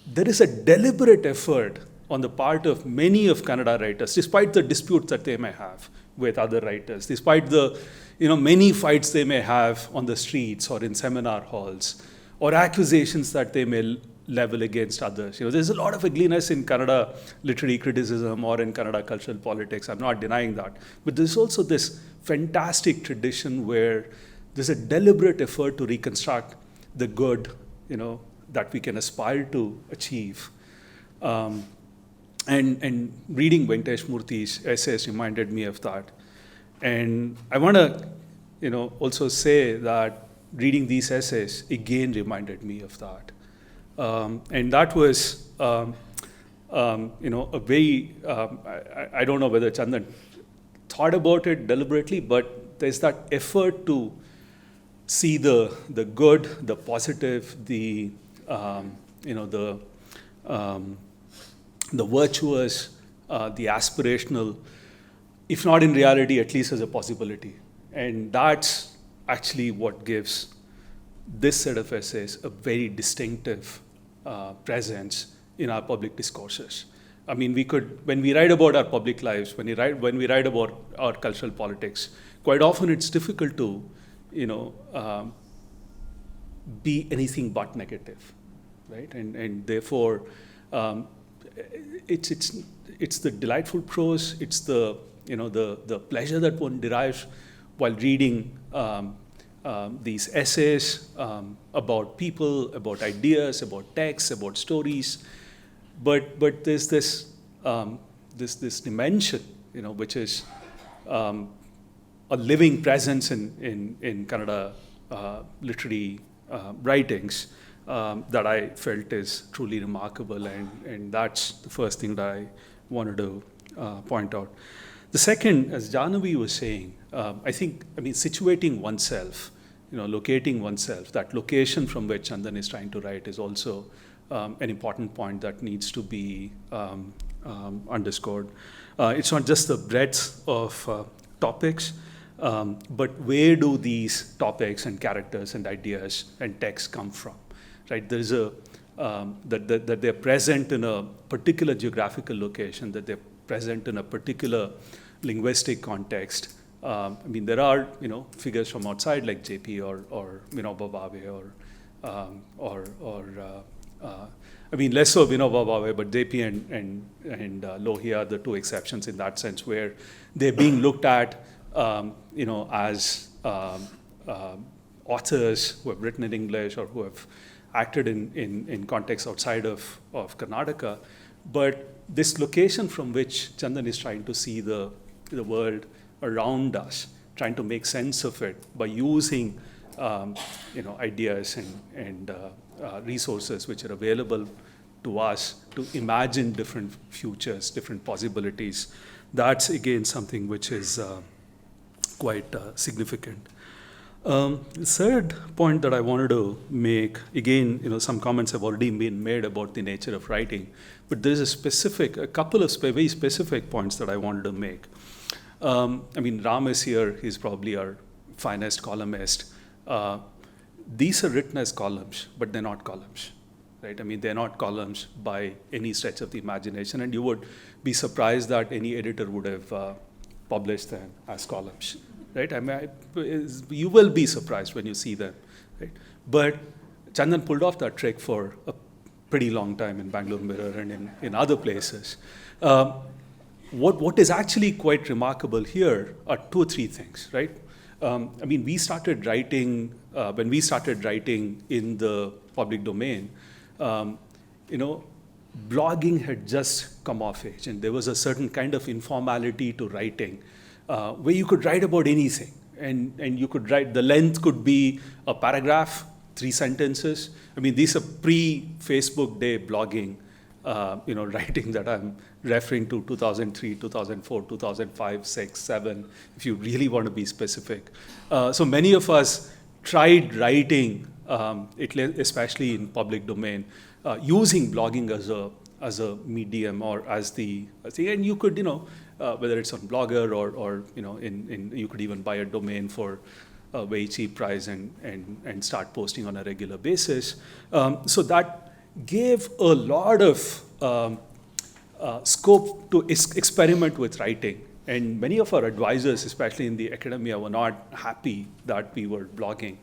Speaker 7: there is a deliberate effort on the part of many of Kannada writers, despite the disputes that they may have with other writers, despite the many fights they may have on the streets or in seminar halls, or accusations that they may level against others. There's a lot of ugliness in Kannada literary criticism or in Kannada cultural politics. I'm not denying that. But there's also this fantastic tradition where there's a deliberate effort to reconstruct the good, that we can aspire to achieve. And reading Venkatesh Murthy's essays reminded me of that. And I want to, also say that reading these essays again reminded me of that. And that was, a very, I don't know whether Chandan thought about it deliberately, but there's that effort to see the good, the positive, the virtuous, the aspirational, if not in reality, at least as a possibility. And that's actually what gives this set of essays a very distinctive presence in our public discourses. I mean, when we write about our public lives, when we write about our cultural politics, quite often it's difficult to, be anything but negative, right? And therefore, it's the delightful prose, it's the the pleasure that one derives while reading these essays about people, about ideas, about texts, about stories. But there's this this dimension, which is a living presence in Kannada literary writings that I felt is truly remarkable, and that's the first thing that I wanted to point out. The second, as Janavi was saying, I mean, situating oneself, locating oneself, that location from which Chandan is trying to write is also an important point that needs to be underscored. It's not just the breadth of topics, but where do these topics and characters and ideas and texts come from, right? There's that they're present in a particular geographical location, that they're present in a particular linguistic context. I mean, there are figures from outside like JP or Bhimavva I mean, less so Bhimavva, but JP and Lohi are the two exceptions in that sense, where they're being looked at as authors who have written in English or who have acted in contexts outside of Karnataka. But this location from which Chandan is trying to see the world around us, trying to make sense of it by using ideas and resources which are available to us to imagine different futures, different possibilities. That's again something which is quite significant. The third point that I wanted to make, again, some comments have already been made about the nature of writing, but there's a couple of very specific points that I wanted to make. I mean, Ram is here, he's probably our finest columnist. These are written as columns, but they're not columns, right? I mean, they're not columns by any stretch of the imagination, and you would be surprised that any editor would have published them as columns, right? I mean, you will be surprised when you see them, right? But Chandan pulled off that trick for a pretty long time in Bangalore Mirror and in other places. What is actually quite remarkable here are two or three things, right? I mean, we started writing, when we started writing in the public domain, blogging had just come of age, and there was a certain kind of informality to writing, where you could write about anything, and you could write, the length could be a paragraph, 3 sentences. I mean, these are pre-Facebook day blogging, writing that I'm referring to 2003, 2004, 2005, 6, 7, if you really want to be specific. So many of us tried writing, especially in public domain, using blogging as a medium or as the thing, and you could, whether it's on Blogger or you could even buy a domain for a very cheap price and start posting on a regular basis. So that gave a lot of scope to experiment with writing. And many of our advisors, especially in the academia, were not happy that we were blogging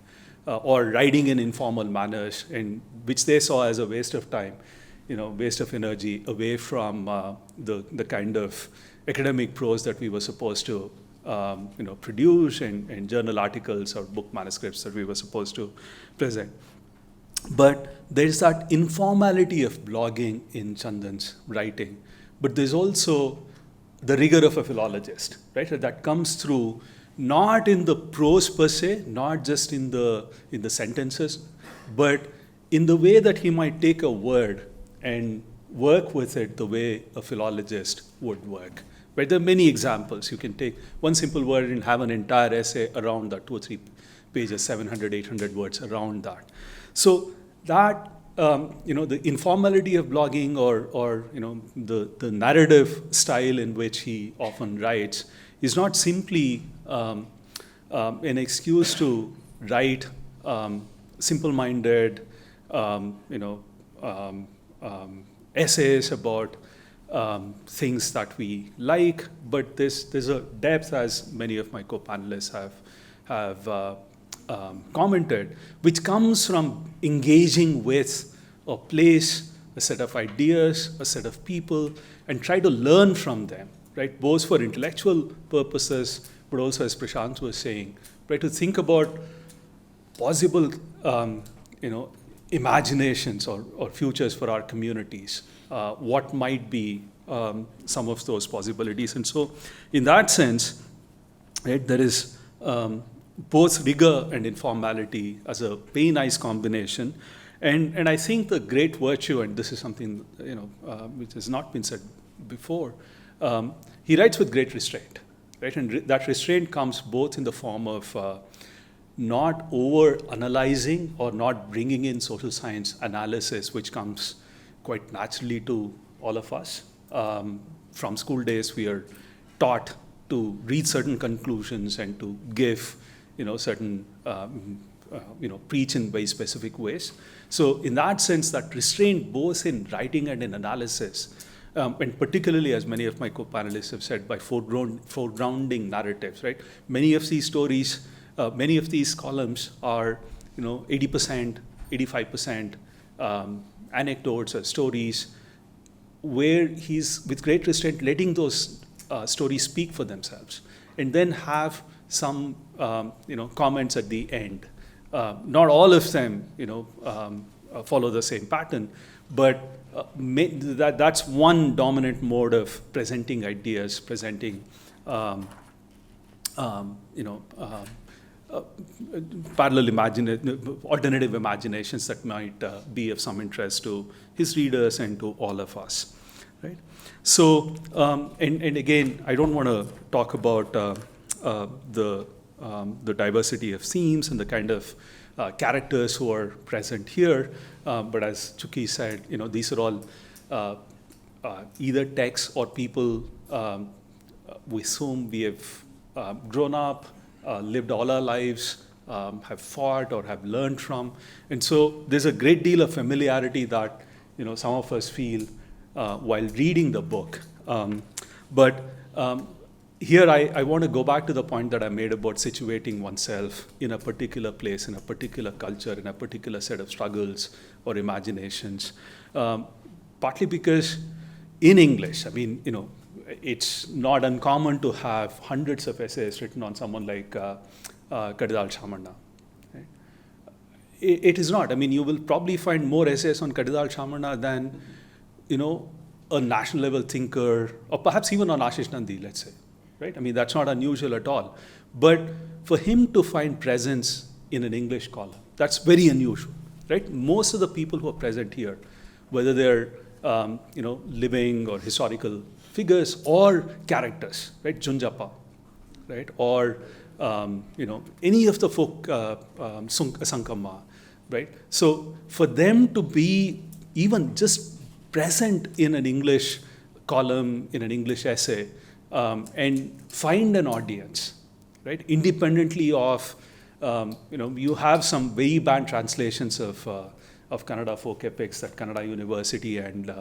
Speaker 7: or writing in informal manners, and which they saw as a waste of time, waste of energy away from the kind of academic prose that we were supposed to produce and journal articles or book manuscripts that we were supposed to present. But there's that informality of blogging in Chandan's writing. But there's also the rigor of a philologist, right? That comes through not in the prose per se, not just in the sentences, but in the way that he might take a word and work with it the way a philologist would work. Right? There are many examples. You can take one simple word and have an entire essay around that, 2 or 3 pages, 700, 800 words around that. So that, the informality of blogging or the narrative style in which he often writes is not simply an excuse to write simple-minded, essays about things that we like, but there's a depth, as many of my co-panelists have commented, which comes from engaging with a place, a set of ideas, a set of people, and try to learn from them, right? Both for intellectual purposes, but also, as Prashant was saying, right, to think about possible, imaginations or futures for our communities. What might be some of those possibilities? And so, in that sense, right, there is both rigor and informality as a very nice combination. And I think the great virtue, and this is something which has not been said before, he writes with great restraint, right? And that restraint comes both in the form of not over-analyzing or not bringing in social science analysis, which comes quite naturally to all of us. From school days, we are taught to reach certain conclusions and to give, certain, preach in very specific ways. So in that sense, that restraint both in writing and in analysis, and particularly, as many of my co-panelists have said, by foregrounding narratives, right? Many of these stories, many of these columns are, 80%, 85% anecdotes or stories, where he's, with great restraint, letting those stories speak for themselves, and then have some, comments at the end. Not all of them, follow the same pattern, but that's one dominant mode of presenting ideas, presenting, alternative imaginations that might be of some interest to his readers and to all of us, right? So, and again, I don't want to talk about the diversity of themes and the kind of characters who are present here, but as Chuki said, these are all either texts or people with whom we have grown up, lived all our lives, have fought or have learned from. And so there's a great deal of familiarity that some of us feel while reading the book. But here I want to go back to the point that I made about situating oneself in a particular place, in a particular culture, in a particular set of struggles or imaginations. Partly because in English, I mean, it's not uncommon to have hundreds of essays written on someone like Kadidal Shamanna. Right? It is not. I mean, you will probably find more essays on Kadidal Shamanna than, a national level thinker, or perhaps even on Ashish Nandi, let's say. Right? I mean, that's not unusual at all. But for him to find presence in an English column, that's very unusual. Right? Most of the people who are present here, whether they're living or historical figures or characters, right? Junjapa, right? Or any of the folk, Sankamma, right? So for them to be even just present in an English column, in an English essay, and find an audience, right? Independently of, you have some very bad translations of Kannada folk epics that Kannada University and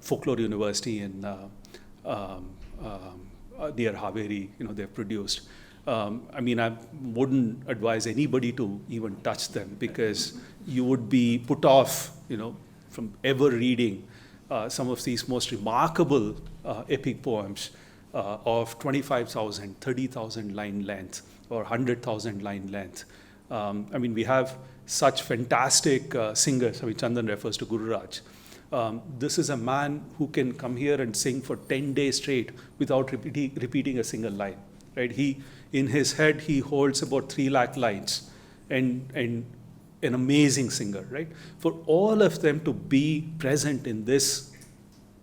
Speaker 7: Folklore University in near Haveri, they've produced. I mean, I wouldn't advise anybody to even touch them because you would be put off, from ever reading some of these most remarkable epic poems of 25,000, 30,000 line length or 100,000 line length. I mean, we have such fantastic singers. I mean, Chandan refers to Guru Raj. This is a man who can come here and sing for 10 days straight without repeating a single line. Right? In his head, he holds about 3 lakh lines, and an amazing singer. Right? For all of them to be present in this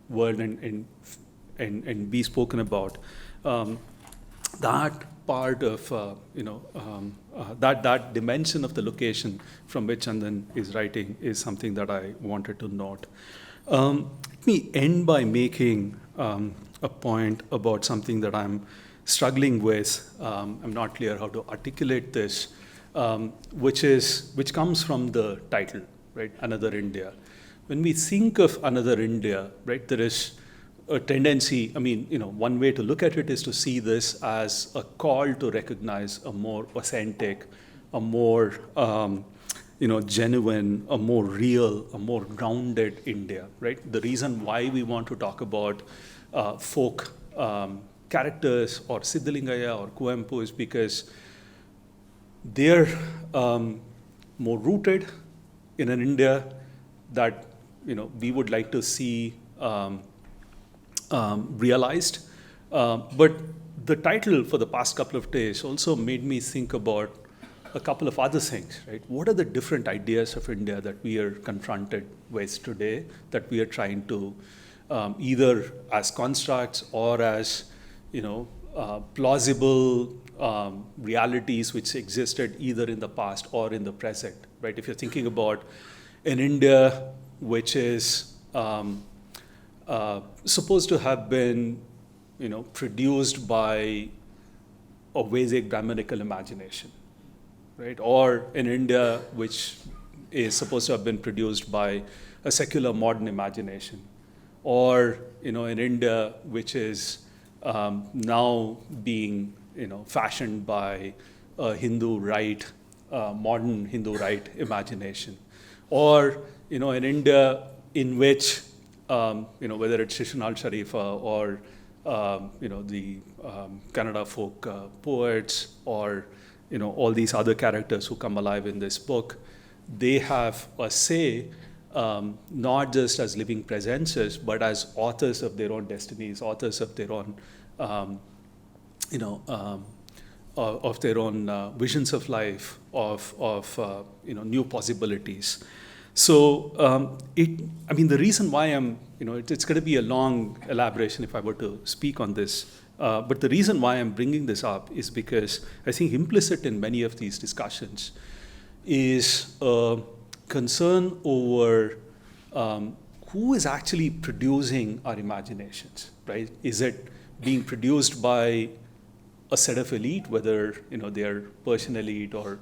Speaker 7: world and be spoken about, that part of that dimension of the location from which Chandan is writing is something that I wanted to note. Let me end by making a point about something that I'm struggling with. I'm not clear how to articulate this, which comes from the title, right? Another India. When we think of another India, right, there is a tendency, I mean, one way to look at it is to see this as a call to recognize a more authentic, a more genuine, a more real, a more grounded India, right? The reason why we want to talk about folk characters or Siddhalingaya or Kuvempu is because they're more rooted in an India that we would like to see realized. But the title for the past couple of days also made me think about a couple of other things, right? What are the different ideas of India that we are confronted with today, that we are trying to either as constructs or as plausible realities which existed either in the past or in the present, right? If you're thinking about an India which is supposed to have been, produced by a Vedic Brahminical imagination, right? Or an India which is supposed to have been produced by a secular modern imagination, or an India which is now being fashioned by a Hindu right, modern Hindu right imagination, or an India in which whether it's Shishanal Sharifa or the Kannada folk poets or all these other characters who come alive in this book, they have a say not just as living presences, but as authors of their own destinies, authors of their own visions of life, of new possibilities. So the reason why I'm, it's going to be a long elaboration if I were to speak on this, but the reason why I'm bringing this up is because I think implicit in many of these discussions is a concern over who is actually producing our imaginations, right? Is it being produced by a set of elite, whether they're Persian elite or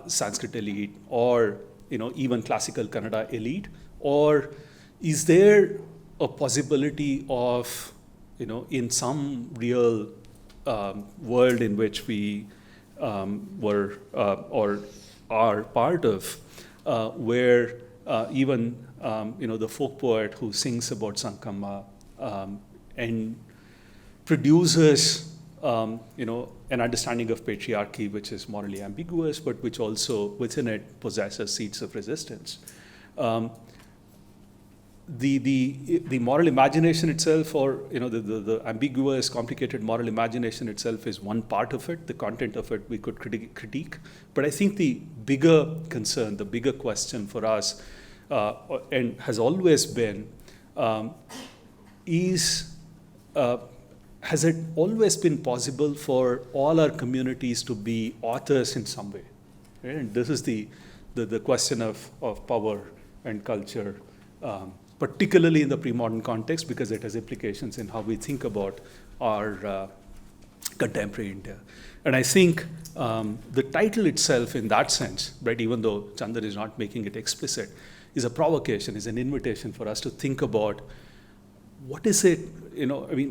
Speaker 7: Sanskrit elite, or even classical Kannada elite, or is there a possibility of in some real world in which we were or are part of, where even the folk poet who sings about Sankamma and produces an understanding of patriarchy which is morally ambiguous, but which also within it possesses seeds of resistance. The moral imagination itself, or the ambiguous, complicated moral imagination itself, is one part of it. The content of it we could critique, but I think the bigger concern, the bigger question for us, and has always been, has it always been possible for all our communities to be authors in some way? Right? And this is the question of power and culture, particularly in the pre-modern context, because it has implications in how we think about our contemporary India. And I think the title itself, in that sense, right, even though Chandan is not making it explicit, is a provocation, is an invitation for us to think about what is it,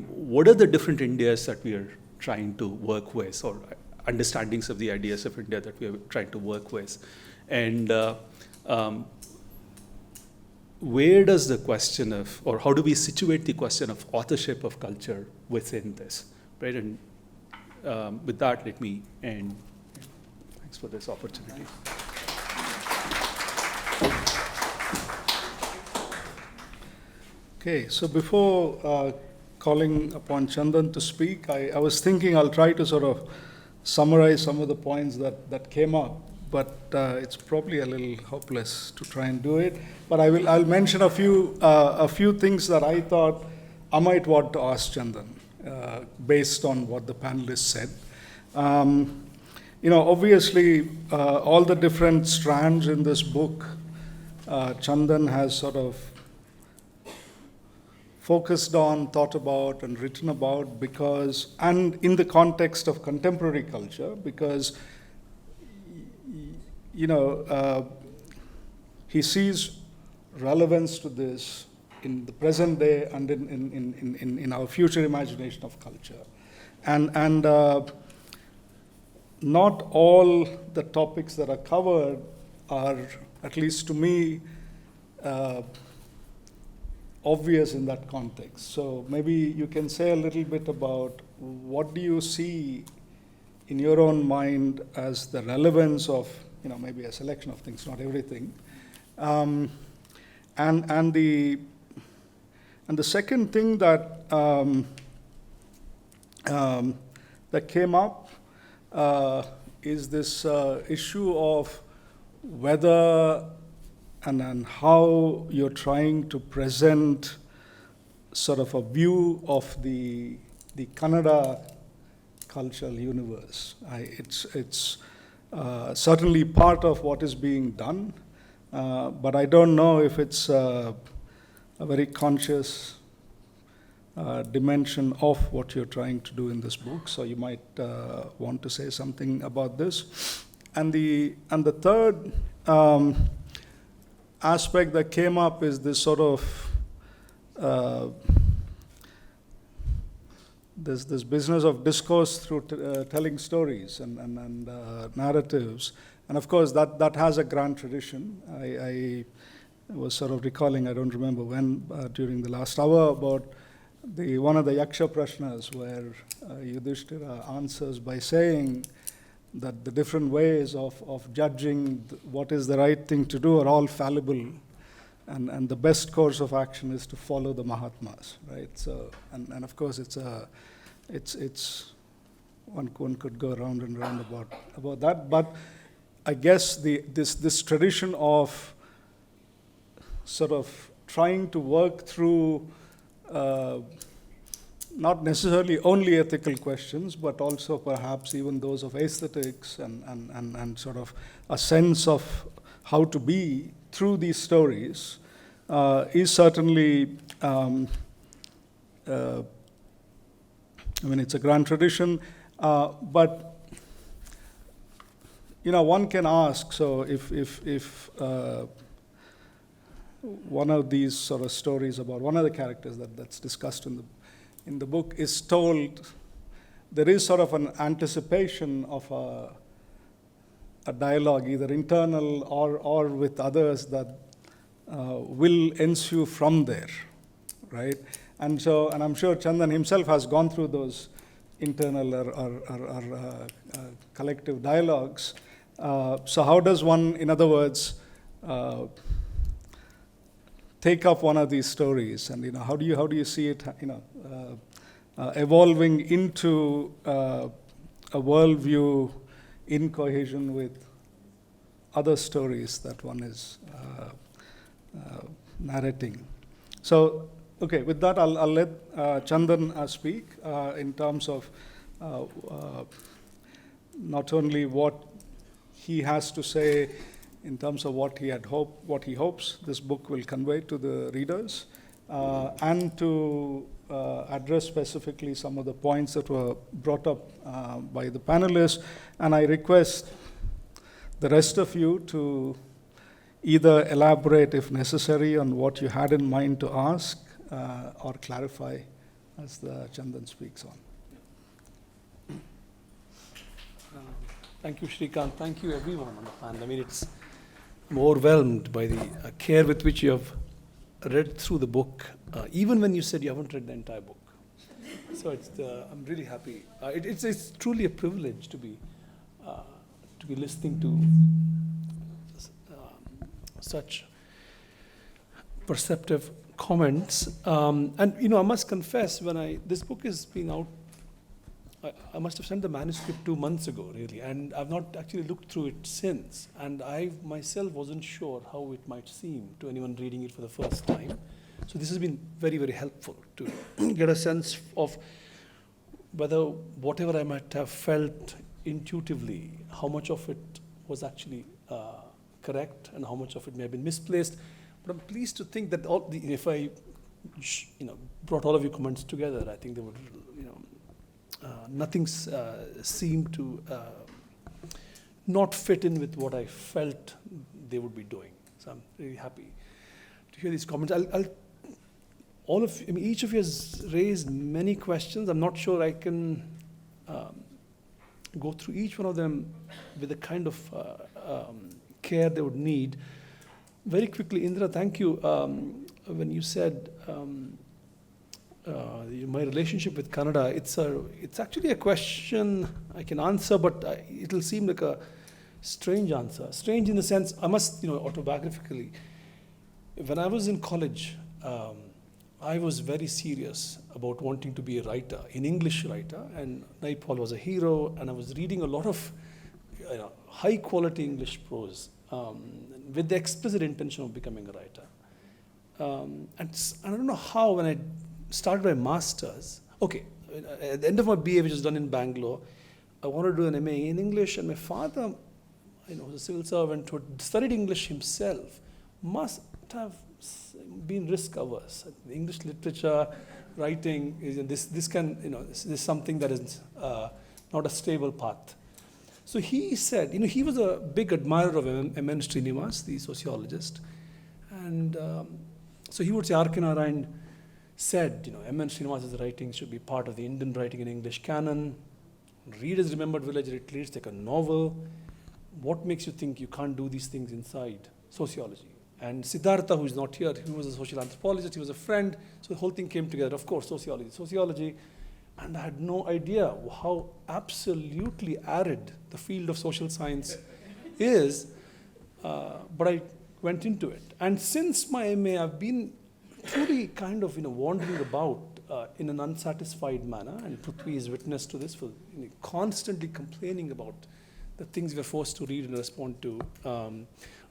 Speaker 7: what are the different Indias that we are trying to work with, or understandings of the ideas of India that we are trying to work with. And where does the question of, or how do we situate the question of authorship of culture within this, right? And with that, let me end. Thanks for this opportunity.
Speaker 1: Okay, so before calling upon Chandan to speak, I was thinking I'll try to sort of summarize some of the points that came up, but it's probably a little hopeless to try and do it. But I'll mention a few things that I thought I might want to ask Chandan based on what the panelists said. Obviously, all the different strands in this book, Chandan has sort of focused on, thought about, and written about because, and in the context of contemporary culture, because, he sees relevance to this in the present day and in our future imagination of culture. And not all the topics that are covered are, at least to me, obvious in that context. So maybe you can say a little bit about what do you see in your own mind as the relevance of, maybe a selection of things, not everything. And the second thing that that came up is this issue of whether and how you're trying to present sort of a view of the Kannada cultural universe. It's certainly part of what is being done, but I don't know if it's a very conscious dimension of what you're trying to do in this book. So you might want to say something about this. And the third aspect that came up is this sort of this business of discourse through telling stories and narratives. And of course, that has a grand tradition. I was sort of recalling, I don't remember when, during the last hour, about one of the Yaksha Prashnas, where Yudhishthira answers by saying that the different ways of judging what is the right thing to do are all fallible, and the best course of action is to follow the Mahatmas, right? So, and of course, it's one could go round and round about that, but I guess this tradition of sort of trying to work through not necessarily only ethical questions, but also perhaps even those of aesthetics and sort of a sense of how to be through these stories is certainly, it's a grand tradition, but one can ask, so if one of these sort of stories about one of the characters that's discussed in the book is told, there is sort of an anticipation of a dialogue, either internal or with others, that will ensue from there, right? And I'm sure Chandan himself has gone through those internal or collective dialogues. So how does one, in other words, take up one of these stories, and how do you see it, evolving into a worldview in cohesion with other stories that one is narrating? So, okay, with that, I'll let Chandan speak in terms of not only what he has to say in terms of what he hopes this book will convey to the readers, and to address specifically some of the points that were brought up by the panelists. And I request the rest of you to either elaborate, if necessary, on what you had in mind to ask, or clarify as the Chandan speaks on.
Speaker 2: Thank you, Shrikant. Thank you, everyone on the panel. I'm overwhelmed by the care with which you have read through the book, even when you said you haven't read the entire book. So I'm really happy. It's truly a privilege to be listening to such perceptive comments. And I must confess, this book has been out, I must have sent the manuscript 2 months ago, really, and I've not actually looked through it since. And I myself wasn't sure how it might seem to anyone reading it for the first time. So this has been very, very helpful to get a sense of whether whatever I might have felt intuitively, how much of it was actually correct and how much of it may have been misplaced. But I'm pleased to think that if I brought all of your comments together, I think they would, nothing seemed to not fit in with what I felt they would be doing. So I'm really happy to hear these comments. Each of you has raised many questions. I'm not sure I can go through each one of them with the kind of care they would need. Very quickly, Indira, thank you. When you said my relationship with Kannada, it's actually a question I can answer, but it'll seem like a strange answer. Strange in the sense, I must, autobiographically, when I was in college, I was very serious about wanting to be a writer, an English writer, and Naipaul was a hero, and I was reading a lot of high quality English prose with the explicit intention of becoming a writer. And I don't know how, when I started my master's, at the end of my BA, which was done in Bangalore, I wanted to do an MA in English, and my father, was a civil servant who had studied English himself, must have been risk averse. English literature, writing, this is something that is not a stable path. So he said, he was a big admirer of M.N. Srinivas, the sociologist, and so he would say R.K. Narayan said, M.N. Srinivas's writing should be part of the Indian writing in English canon. Read his Remembered Village, it reads like a novel. What makes you think you can't do these things inside sociology? And Siddhartha, who is not here, he was a social anthropologist, he was a friend, so the whole thing came together. Of course, sociology. And I had no idea how absolutely arid the field of social science is, but I went into it. And since my MA, I've been truly kind of wandering about in an unsatisfied manner, and Prithvi is witness to this, for constantly complaining about the things we were forced to read and respond to.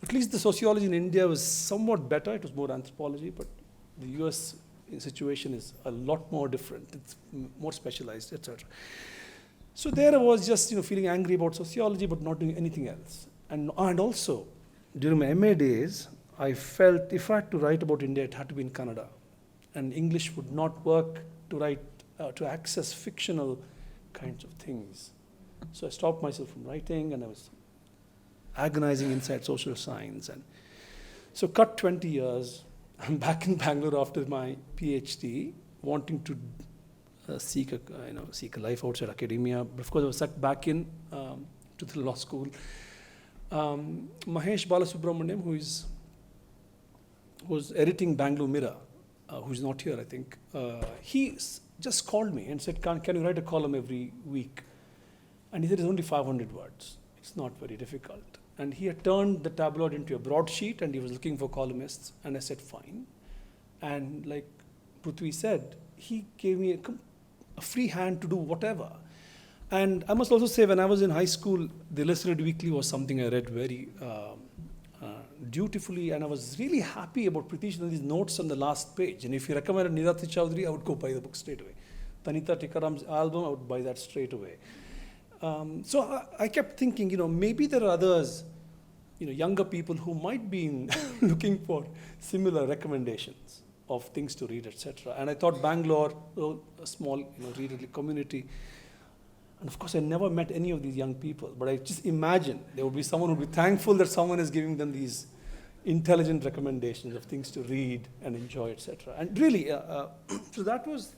Speaker 2: At least the sociology in India was somewhat better. It was more anthropology, but the US situation is a lot more different. It's more specialized, etc. So there I was just feeling angry about sociology, but not doing anything else. And also, during my MA days, I felt if I had to write about India, it had to be in Kannada. And English would not work to write, to access fictional kinds of things. So I stopped myself from writing, and I was agonizing inside social science. And so cut 20 years, I'm back in Bangalore after my PhD, wanting to seek a life outside academia. But of course, I was sucked back in to the law school. Mahesh Balasubramaniam, who's editing Bangalore Mirror, who's not here, I think, he just called me and said, can you write a column every week? And he said, it's only 500 words. It's not very difficult. And he had turned the tabloid into a broadsheet, and he was looking for columnists. And I said, fine. And like Prithvi said, he gave me a free hand to do whatever. And I must also say, when I was in high school, the Illustrated Weekly was something I read very dutifully, and I was really happy about Prithvi Chandan's notes on the last page. And if he recommended Nirati Chowdhury, I would go buy the book straight away. Tanita Tikaram's album, I would buy that straight away. So I kept thinking, maybe there are others, younger people who might be looking for similar recommendations of things to read, etc. And I thought Bangalore, a small, readerly community. And of course, I never met any of these young people, but I just imagine there would be someone who would be thankful that someone is giving them these intelligent recommendations of things to read and enjoy, etc. And really, so that was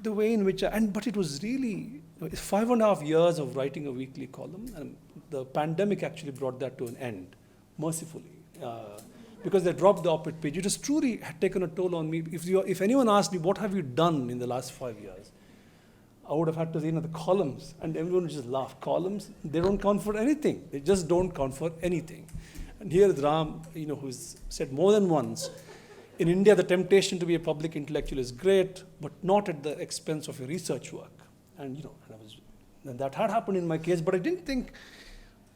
Speaker 2: the way in which but it was really 5.5 years of writing a weekly column, and the pandemic actually brought that to an end, mercifully, because they dropped the op-ed page. It has truly had taken a toll on me. If anyone asked me, what have you done in the last 5 years? I would have had to say, the columns, and everyone would just laugh. Columns, they don't count for anything. They just don't count for anything. And here is Ram, who's said more than once, in India, the temptation to be a public intellectual is great, but not at the expense of your research work. And and that had happened in my case, but I didn't think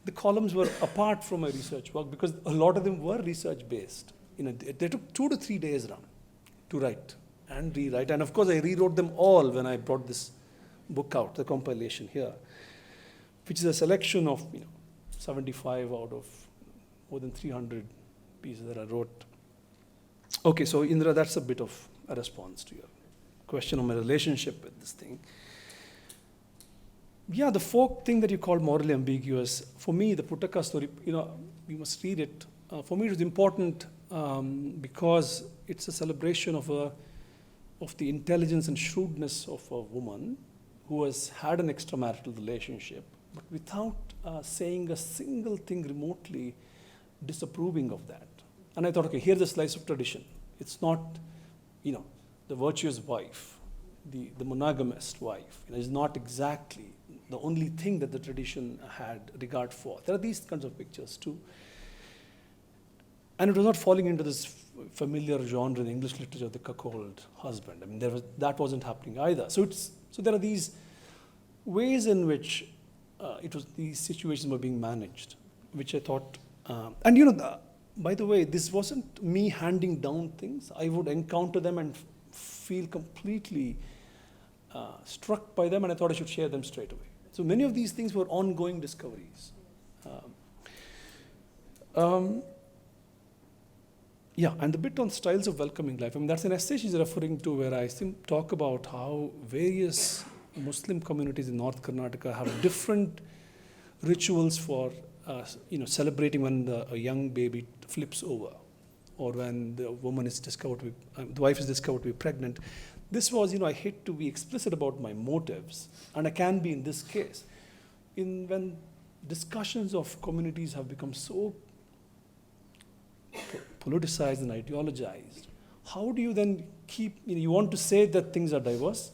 Speaker 2: the columns were apart from my research work, because a lot of them were research-based. They took 2 to 3 days, Ram, to write and rewrite. And of course, I rewrote them all when I brought this book out, the compilation here, which is a selection of 75 out of more than 300 pieces that I wrote. Okay, so Indira, that's a bit of a response to your question on my relationship with this thing. Yeah, the folk thing that you called morally ambiguous, for me, the Puttaka story, you must read it. For me, it was important because it's a celebration of the intelligence and shrewdness of a woman who has had an extramarital relationship, but without saying a single thing remotely disapproving of that. And I thought, okay, here's a slice of tradition. It's not, the virtuous wife, the monogamist wife, is not exactly the only thing that the tradition had regard for. There are these kinds of pictures too. And it was not falling into this familiar genre in English literature, the cuckold husband. I mean, that wasn't happening either. So there are these ways in which these situations were being managed, which I thought, by the way, this wasn't me handing down things. I would encounter them and feel completely struck by them, and I thought I should share them straight away. So many of these things were ongoing discoveries. And the bit on styles of welcoming life, I mean, that's an essay she's referring to where I talk about how various Muslim communities in North Karnataka have different rituals for celebrating when a young baby flips over, or when the woman is discovered the wife is discovered to be pregnant. This was, I hate to be explicit about my motives, and I can be in this case. When discussions of communities have become so politicized and ideologized, how do you then keep, you want to say that things are diverse,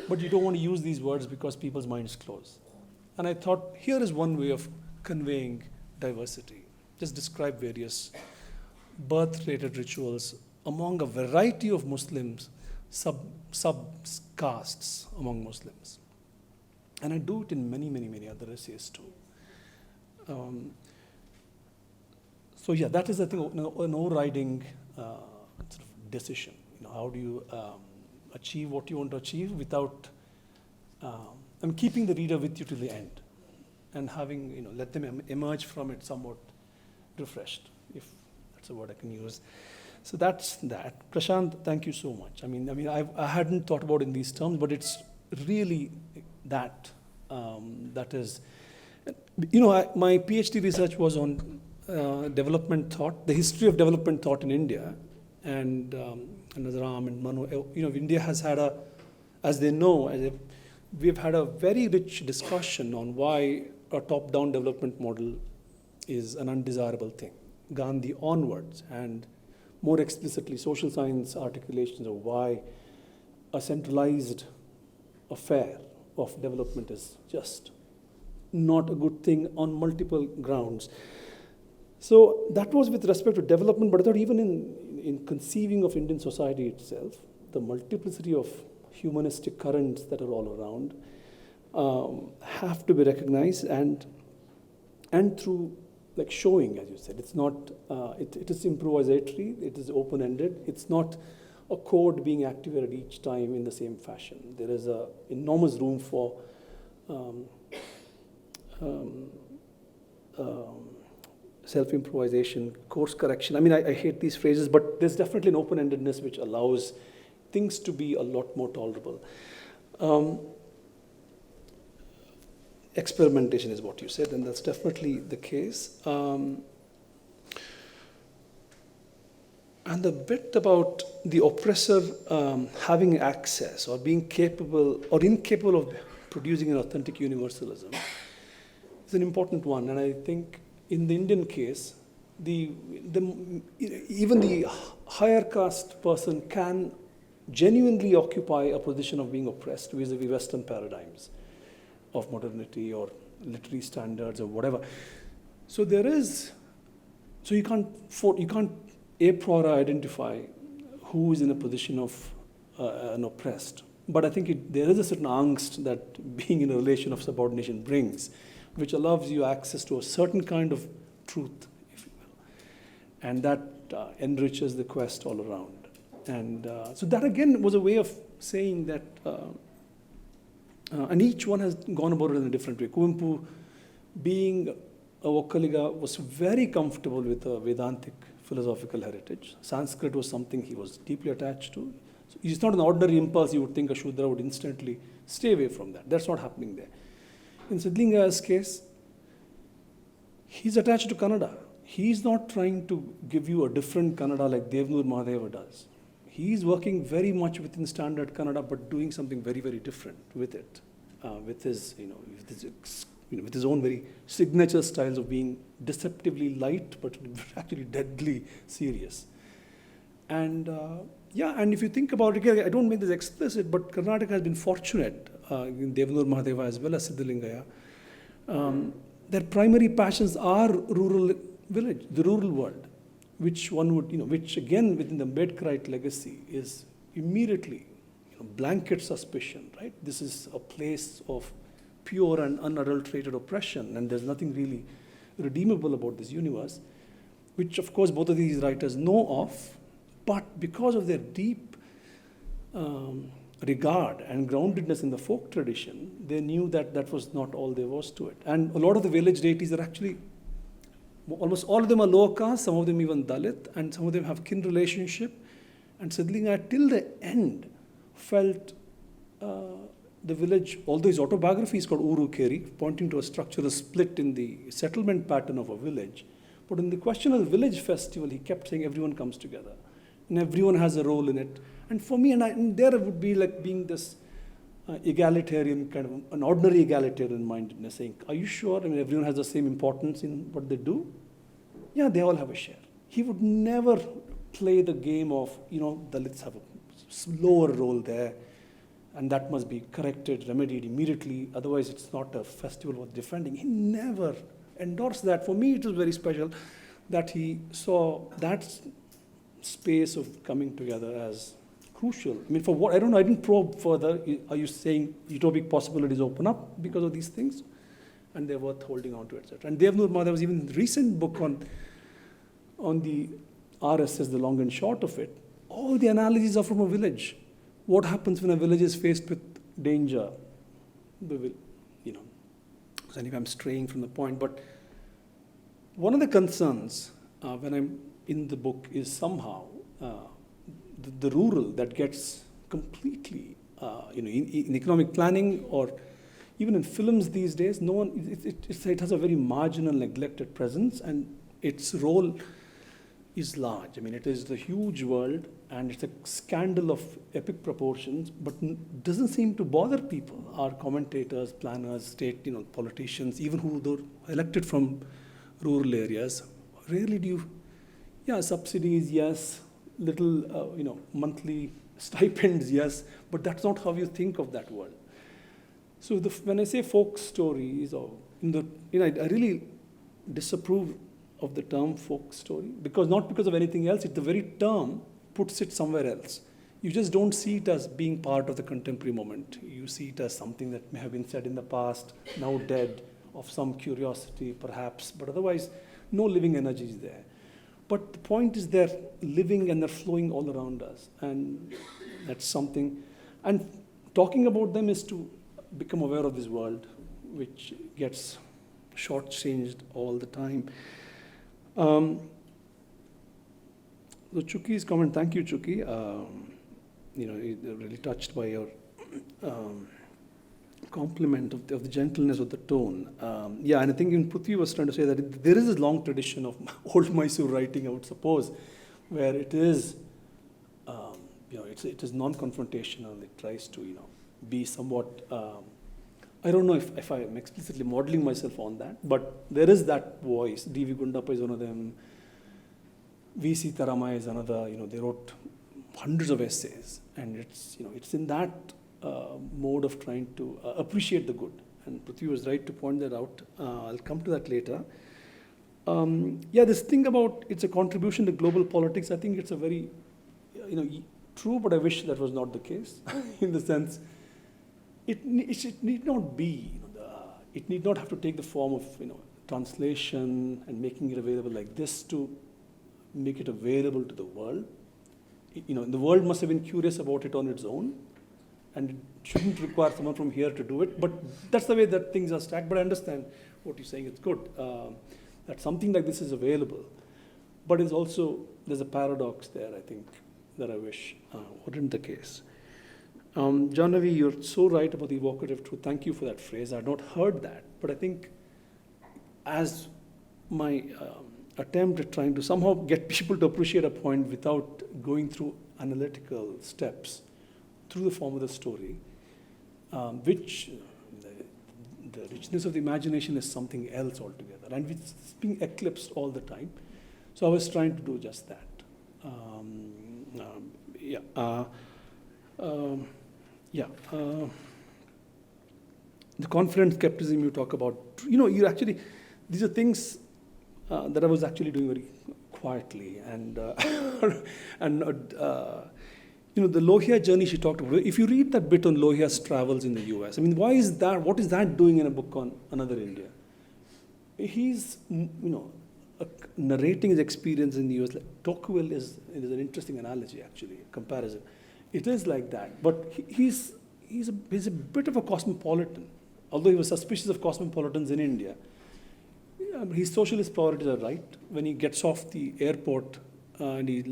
Speaker 2: but you don't want to use these words because people's minds close. And I thought, here is one way of conveying diversity. Just describe various birth-related rituals among a variety of Muslims, sub-castes among Muslims. And I do it in many, many, many other essays too. That is, I think, an overriding sort of decision. How do you achieve what you want to achieve without keeping the reader with you till the end, and having, let them emerge from it somewhat refreshed, if that's a word I can use. So that's that. Prashant, thank you so much. I hadn't thought about it in these terms, but it's really that. That is, my PhD research was on development thought, the history of development thought in India, and Ram and Manu. India has had as they know, we've had a very rich discussion on why a top-down development model is an undesirable thing. Gandhi onwards, and more explicitly, social science articulations of why a centralized affair of development is just not a good thing on multiple grounds. So that was with respect to development, but I thought even in conceiving of Indian society itself, the multiplicity of humanistic currents that are all around have to be recognized, and through showing, as you said, it's not, it is improvisatory, it is open-ended, it's not a code being activated each time in the same fashion. There is an enormous room for self-improvisation, course correction. I hate these phrases, but there's definitely an open-endedness which allows things to be a lot more tolerable. Experimentation is what you said, and that's definitely the case. And the bit about the oppressor having access or being capable or incapable of producing an authentic universalism is an important one. And I think in the Indian case, even the higher caste person can genuinely occupy a position of being oppressed vis-a-vis Western paradigms of modernity or literary standards or whatever. So you can't a priori identify who is in a position of an oppressed. But I think there is a certain angst that being in a relation of subordination brings, which allows you access to a certain kind of truth, if you will. And that enriches the quest all around. And so that again was a way of saying that, and each one has gone about it in a different way. Kuvempu, being a Vokkaliga, was very comfortable with a Vedantic philosophical heritage. Sanskrit was something he was deeply attached to. So it's not an ordinary impulse you would think a Shudra would instantly stay away from that. That's not happening there. In Siddhalinga's case, he's attached to Kannada. He's not trying to give you a different Kannada like Devnur Mahadeva does. he's working very much within standard Kannada, but doing something very, very different with it, with his, with his own very signature styles of being deceptively light, but actually deadly serious. And and if you think about it, again, I don't make this explicit, but Karnataka has been fortunate, in Devanur Mahadeva as well as Siddhalingaya. Their primary passions are rural village, the rural world, which one would, which again within the Ambedkarite legacy is immediately blanket suspicion, right? This is a place of pure and unadulterated oppression, and there's nothing really redeemable about this universe, which of course both of these writers know of, but because of their deep regard and groundedness in the folk tradition, they knew that that was not all there was to it. And a lot of the village deities are actually, almost all of them are lower caste, some of them even Dalit, and some of them have kin relationship. And Siddhalingaya till the end felt the village, although his autobiography is called Uru Keri, pointing to a structural split in the settlement pattern of a village. But in the question of the village festival, he kept saying everyone comes together and everyone has a role in it. And for me, and there it would be like being this egalitarian, kind of an ordinary egalitarian mindedness, saying, are you sure? I mean, everyone has the same importance in what they do? Yeah, they all have a share. He would never play the game of, Dalits have a lower role there, and that must be corrected, remedied immediately, otherwise it's not a festival worth defending. He never endorsed that. For me, it was very special that he saw that space of coming together as crucial. I mean, for what, I don't know, I didn't probe further. Are you saying utopic possibilities open up because of these things? And they're worth holding on to, etc. And Devanur Madhav, even the recent book on the RSS, the long and short of it, all the analogies are from a village. What happens when a village is faced with danger? So anyway, I'm straying from the point, but one of the concerns when I'm in the book is somehow the rural that gets completely, in economic planning or even in films these days, no one, it has a very marginal, neglected presence, and its role is large. I mean, it is the huge world, and it's a scandal of epic proportions, but doesn't seem to bother people. Our commentators, planners, state, politicians, even who are elected from rural areas, rarely do you, subsidies, yes, little, monthly stipends, yes, but that's not how you think of that world. So when I say folk stories, or I really disapprove of the term folk story, not because of anything else, the very term puts it somewhere else. You just don't see it as being part of the contemporary moment. You see it as something that may have been said in the past, now dead, of some curiosity perhaps, but otherwise no living energy is there. But the point is they're living and they're flowing all around us, and that's something. And talking about them is to become aware of this world, which gets shortchanged all the time. So Chuki's comment, thank you, Chuki. Really touched by your compliment of the gentleness of the tone. And I think even Prithvi was trying to say that there is a long tradition of old Mysore writing, I would suppose, where it is, it is non-confrontational. It tries to, be somewhat. I don't know if I am explicitly modeling myself on that, but there is that voice. D.V. Gundappa is one of them. V.C. Tarama is another. They wrote hundreds of essays, and it's in that mode of trying to appreciate the good. And Prithvi was right to point that out. I'll come to that later. This thing about it's a contribution to global politics, I think it's a very, true, but I wish that was not the case, in the sense, it need not be, it need not have to take the form of, translation and making it available like this to make it available to the world. The world must have been curious about it on its own, and it shouldn't require someone from here to do it. But that's the way that things are stacked. But I understand what you're saying. It's good that something like this is available. But it's also, there's a paradox there, I think, that I wish wasn't the case. Janavi, you're so right about the evocative truth. Thank you for that phrase. I've not heard that. But I think as attempt at trying to somehow get people to appreciate a point without going through analytical steps through the form of the story, which the richness of the imagination is something else altogether, and which is being eclipsed all the time. So I was trying to do just that. The confident skepticism you talk about, you actually, these are things that I was actually doing very quietly, and the Lohia journey she talked about. If you read that bit on Lohia's travels in the U.S., I mean, why is that? What is that doing in a book on another India? He's, narrating his experience in the U.S. Tocqueville is an interesting analogy, actually, comparison. It is like that, but he's a bit of a cosmopolitan, although he was suspicious of cosmopolitans in India. His socialist priorities are right. When he gets off the airport and he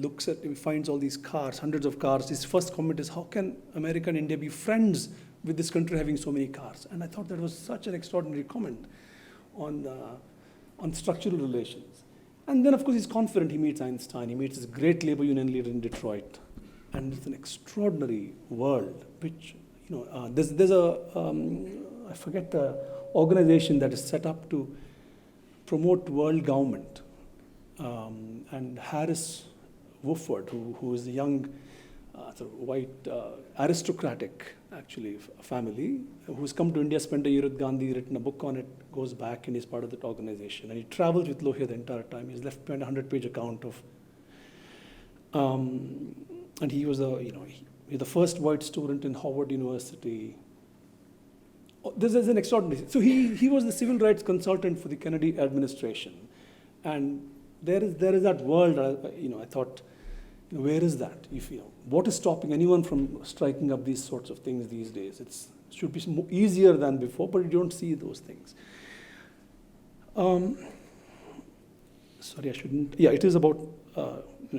Speaker 2: finds all these cars, hundreds of cars, his first comment is, how can America and India be friends with this country having so many cars? And I thought that was such an extraordinary comment on structural relations. And then, of course, he's confident. He meets Einstein. He meets this great labor union leader in Detroit. And it's an extraordinary world, which, there's I forget the organization that is set up to promote world government. And Harris Wofford, who is a young, sort of white, aristocratic, actually, family, who's come to India, spent a year with Gandhi, written a book on it, goes back and is part of that organization. And he travels with Lohia the entire time. He's left behind a 100-page account of, and he was he's the first white student in Howard University. This is an extraordinary. So he was the civil rights consultant for the Kennedy administration, and there is that world. I thought, where is that? What is stopping anyone from striking up these sorts of things these days? It should be easier than before, but you don't see those things. Sorry, I shouldn't. Yeah, it is about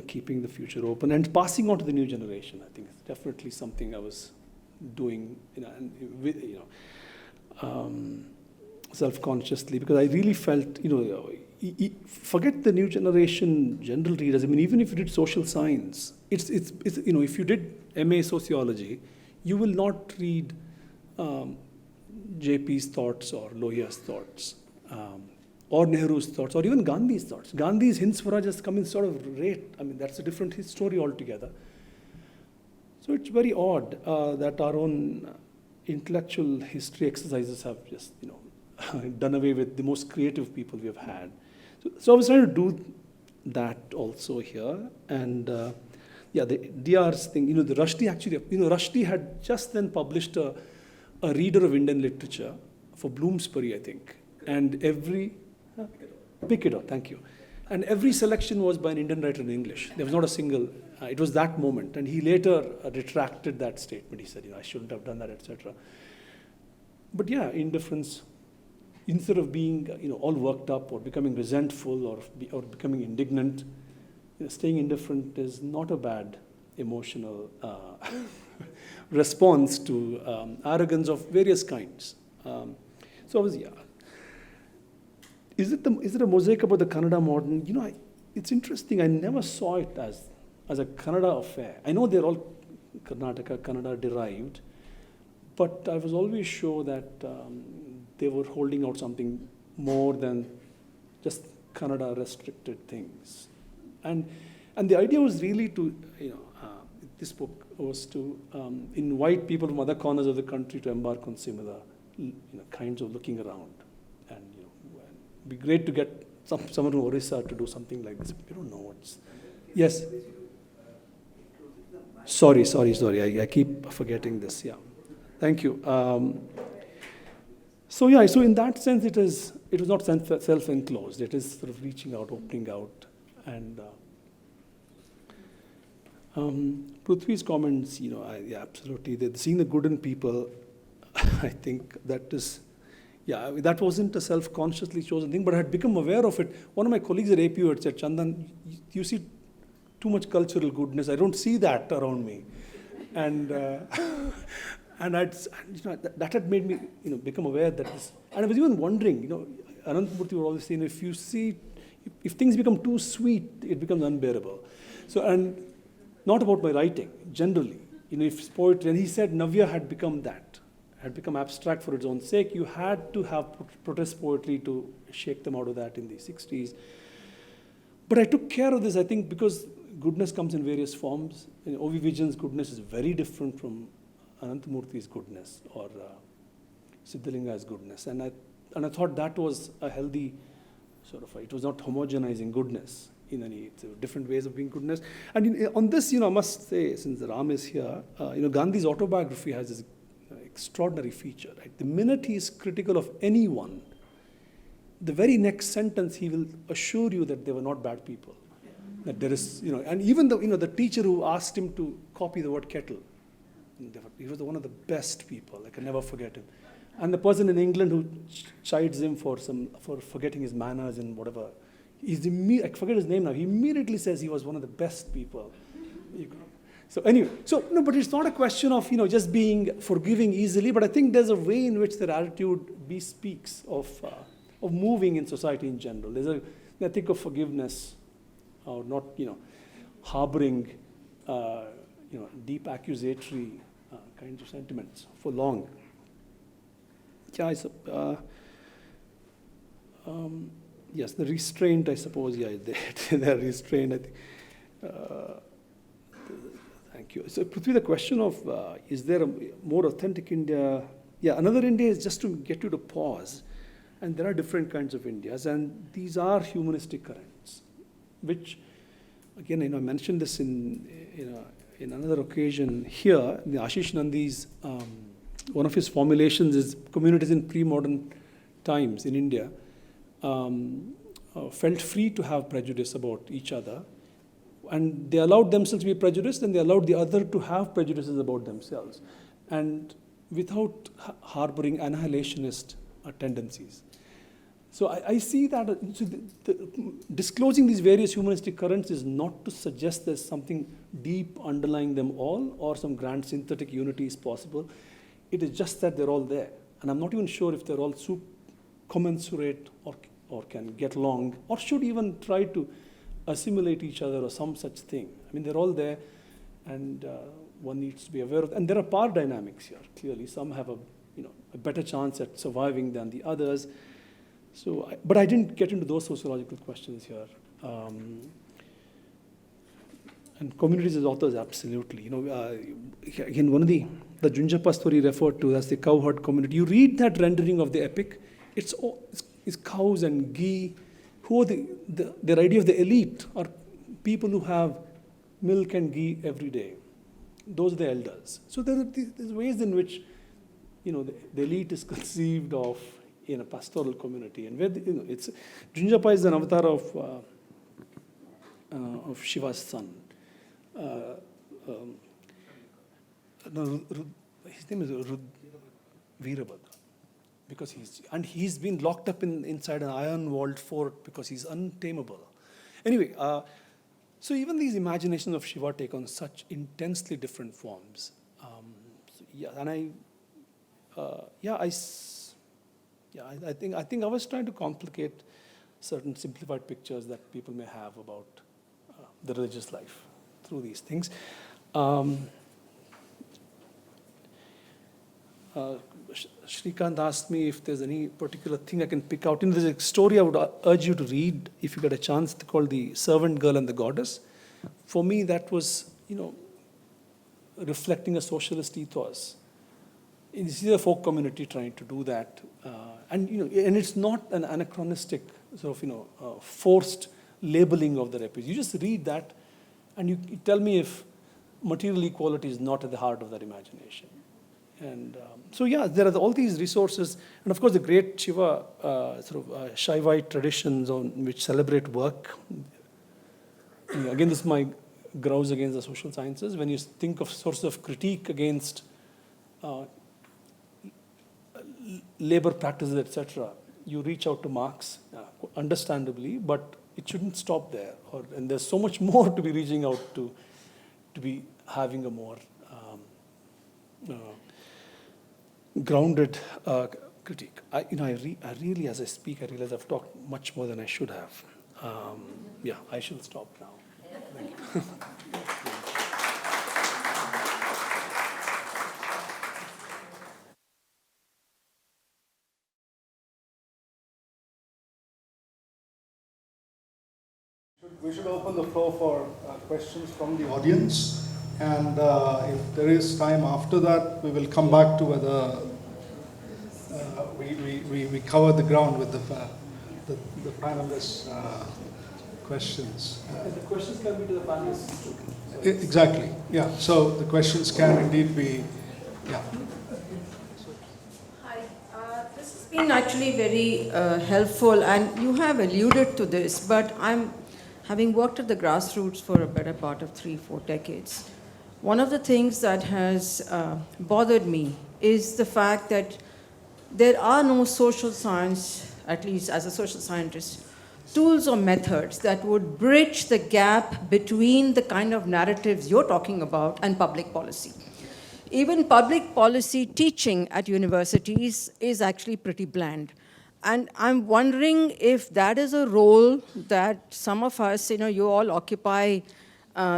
Speaker 2: keeping the future open and passing on to the new generation. I think it's definitely something I was doing, self-consciously, because I really felt, forget the new generation general readers. I mean, even if you did social science, it's if you did MA sociology, you will not read JP's thoughts or Lohia's thoughts, or Nehru's thoughts, or even Gandhi's thoughts. Gandhi's Hind Swaraj come in sort of rate. I mean, that's a different story altogether. So it's very odd that our own intellectual history exercises have just, done away with the most creative people we have had. So I was trying to do that also here. And the DR's thing, the Rushdie actually, Rushdie had just then published a reader of Indian literature for Bloomsbury, I think. And Picador, thank you. And every selection was by an Indian writer in English. There was not a single, it was that moment. And he later retracted that statement. He said, I shouldn't have done that, etc. But yeah, indifference, instead of being all worked up or becoming resentful or becoming indignant, staying indifferent is not a bad emotional response to arrogance of various kinds. So I was, Is it a mosaic about the Kannada modern? It's interesting. I never saw it as a Kannada affair. I know they're all Kannada derived, but I was always sure that they were holding out something more than just Kannada restricted things. And the idea was really to, this book was to invite people from other corners of the country to embark on similar, kinds of looking around. And it'd be great to get someone from Orissa to do something like this. We don't know what's. Yes. Sorry. I keep forgetting this. Yeah. Thank you. So in that sense, it was not self-enclosed. It is sort of reaching out, opening out, and Prithvi's comments. Absolutely. Seeing the good in people. I think that is. Yeah, that wasn't a self-consciously chosen thing, but I had become aware of it. One of my colleagues at APU had said, Chandan, you see too much cultural goodness. I don't see that around me. And that had made me become aware that this. And I was even wondering, Anant Murthy would always say, if if things become too sweet, it becomes unbearable. So, and not about my writing, generally. If it's poetry, and he said Navya had become that, had become abstract for its own sake. You had to have protest poetry to shake them out of that in the 60s. But I took care of this, I think, because goodness comes in various forms. O.V. Vijayan's goodness is very different from Anantamurthy's goodness or Siddhalinga's goodness. And I thought that was a healthy it was not homogenizing goodness in any different ways of being goodness. And on this, I must say, since Ram is here, Gandhi's autobiography has this extraordinary feature. Right? The minute he is critical of anyone, the very next sentence he will assure you that they were not bad people. That there is, and even the teacher who asked him to copy the word kettle, he was one of the best people. I can never forget him. And the person in England who chides him for forgetting his manners and whatever, I forget his name now. He immediately says he was one of the best people. So anyway, but it's not a question of just being forgiving easily. But I think there's a way in which their attitude bespeaks of moving in society in general. There's an ethic of forgiveness, or not harboring deep accusatory kinds of sentiments for long. Yeah, yes, the restraint, I suppose, they're restrained, I think. Thank you. So, Prithvi, the question of, is there a more authentic India? Yeah, another India is just to get you to pause. And there are different kinds of Indias, and these are humanistic currents, which, again, I mentioned this in another occasion here. The Ashish Nandi's, one of his formulations is communities in pre-modern times in India felt free to have prejudice about each other, and they allowed themselves to be prejudiced, and they allowed the other to have prejudices about themselves, and without harboring annihilationist tendencies. So I see that disclosing these various humanistic currents is not to suggest there's something deep underlying them all or some grand synthetic unity is possible. It is just that they're all there. And I'm not even sure if they're all commensurate or can get along or should even try to assimilate each other or some such thing. I mean, they're all there, and one needs to be aware of. And there are power dynamics here, clearly. Some have a better chance at surviving than the others. So, but I didn't get into those sociological questions here. And communities as authors, absolutely. Again, one of the Junjapa story referred to as the cowherd community. You read that rendering of the epic, it's cows and ghee. Who are their idea of the elite are people who have milk and ghee every day. Those are the elders. So there's ways in which the elite is conceived of in a pastoral community, and where it's Junjapa is an avatar of Shiva's son. His name is Veerabhadra, because he's been locked up inside an iron-walled fort because he's untamable. Anyway, so even these imaginations of Shiva take on such intensely different forms. I think I was trying to complicate certain simplified pictures that people may have about the religious life through these things. Shrikant asked me if there's any particular thing I can pick out. There's a story I would urge you to read if you get a chance, called The Servant Girl and the Goddess. For me, that was, reflecting a socialist ethos. This is a folk community trying to do that. And it's not an anachronistic forced labeling of the refugees. You just read that and you tell me if material equality is not at the heart of that imagination. And there are all these resources, and of course the great Shiva Shaivite traditions which celebrate work. Again, this is my grouse against the social sciences. When you think of sources of critique against labor practices, etc., you reach out to Marx, understandably, but it shouldn't stop there. And there's so much more to be reaching out to be having a more grounded critique. I really, as I speak, I realize I've talked much more than I should have. Yeah, I shall stop now. Thank you.
Speaker 1: We should open the floor for questions from the audience, and if there is time after that, we will come back to whether we cover the ground with the panelists' questions.
Speaker 2: The questions can be to the panelists too.
Speaker 1: Exactly, yeah. So the questions can indeed be, yeah.
Speaker 8: Hi, this has been actually very helpful, and you have alluded to this, but I'm having worked at the grassroots for a better part of 3-4 decades. One of the things that has bothered me is the fact that there are no social science, at least as a social scientist, tools or methods that would bridge the gap between the kind of narratives you're talking about and public policy. Even public policy teaching at universities is actually pretty bland. And I'm wondering if that is a role that some of us, you all occupy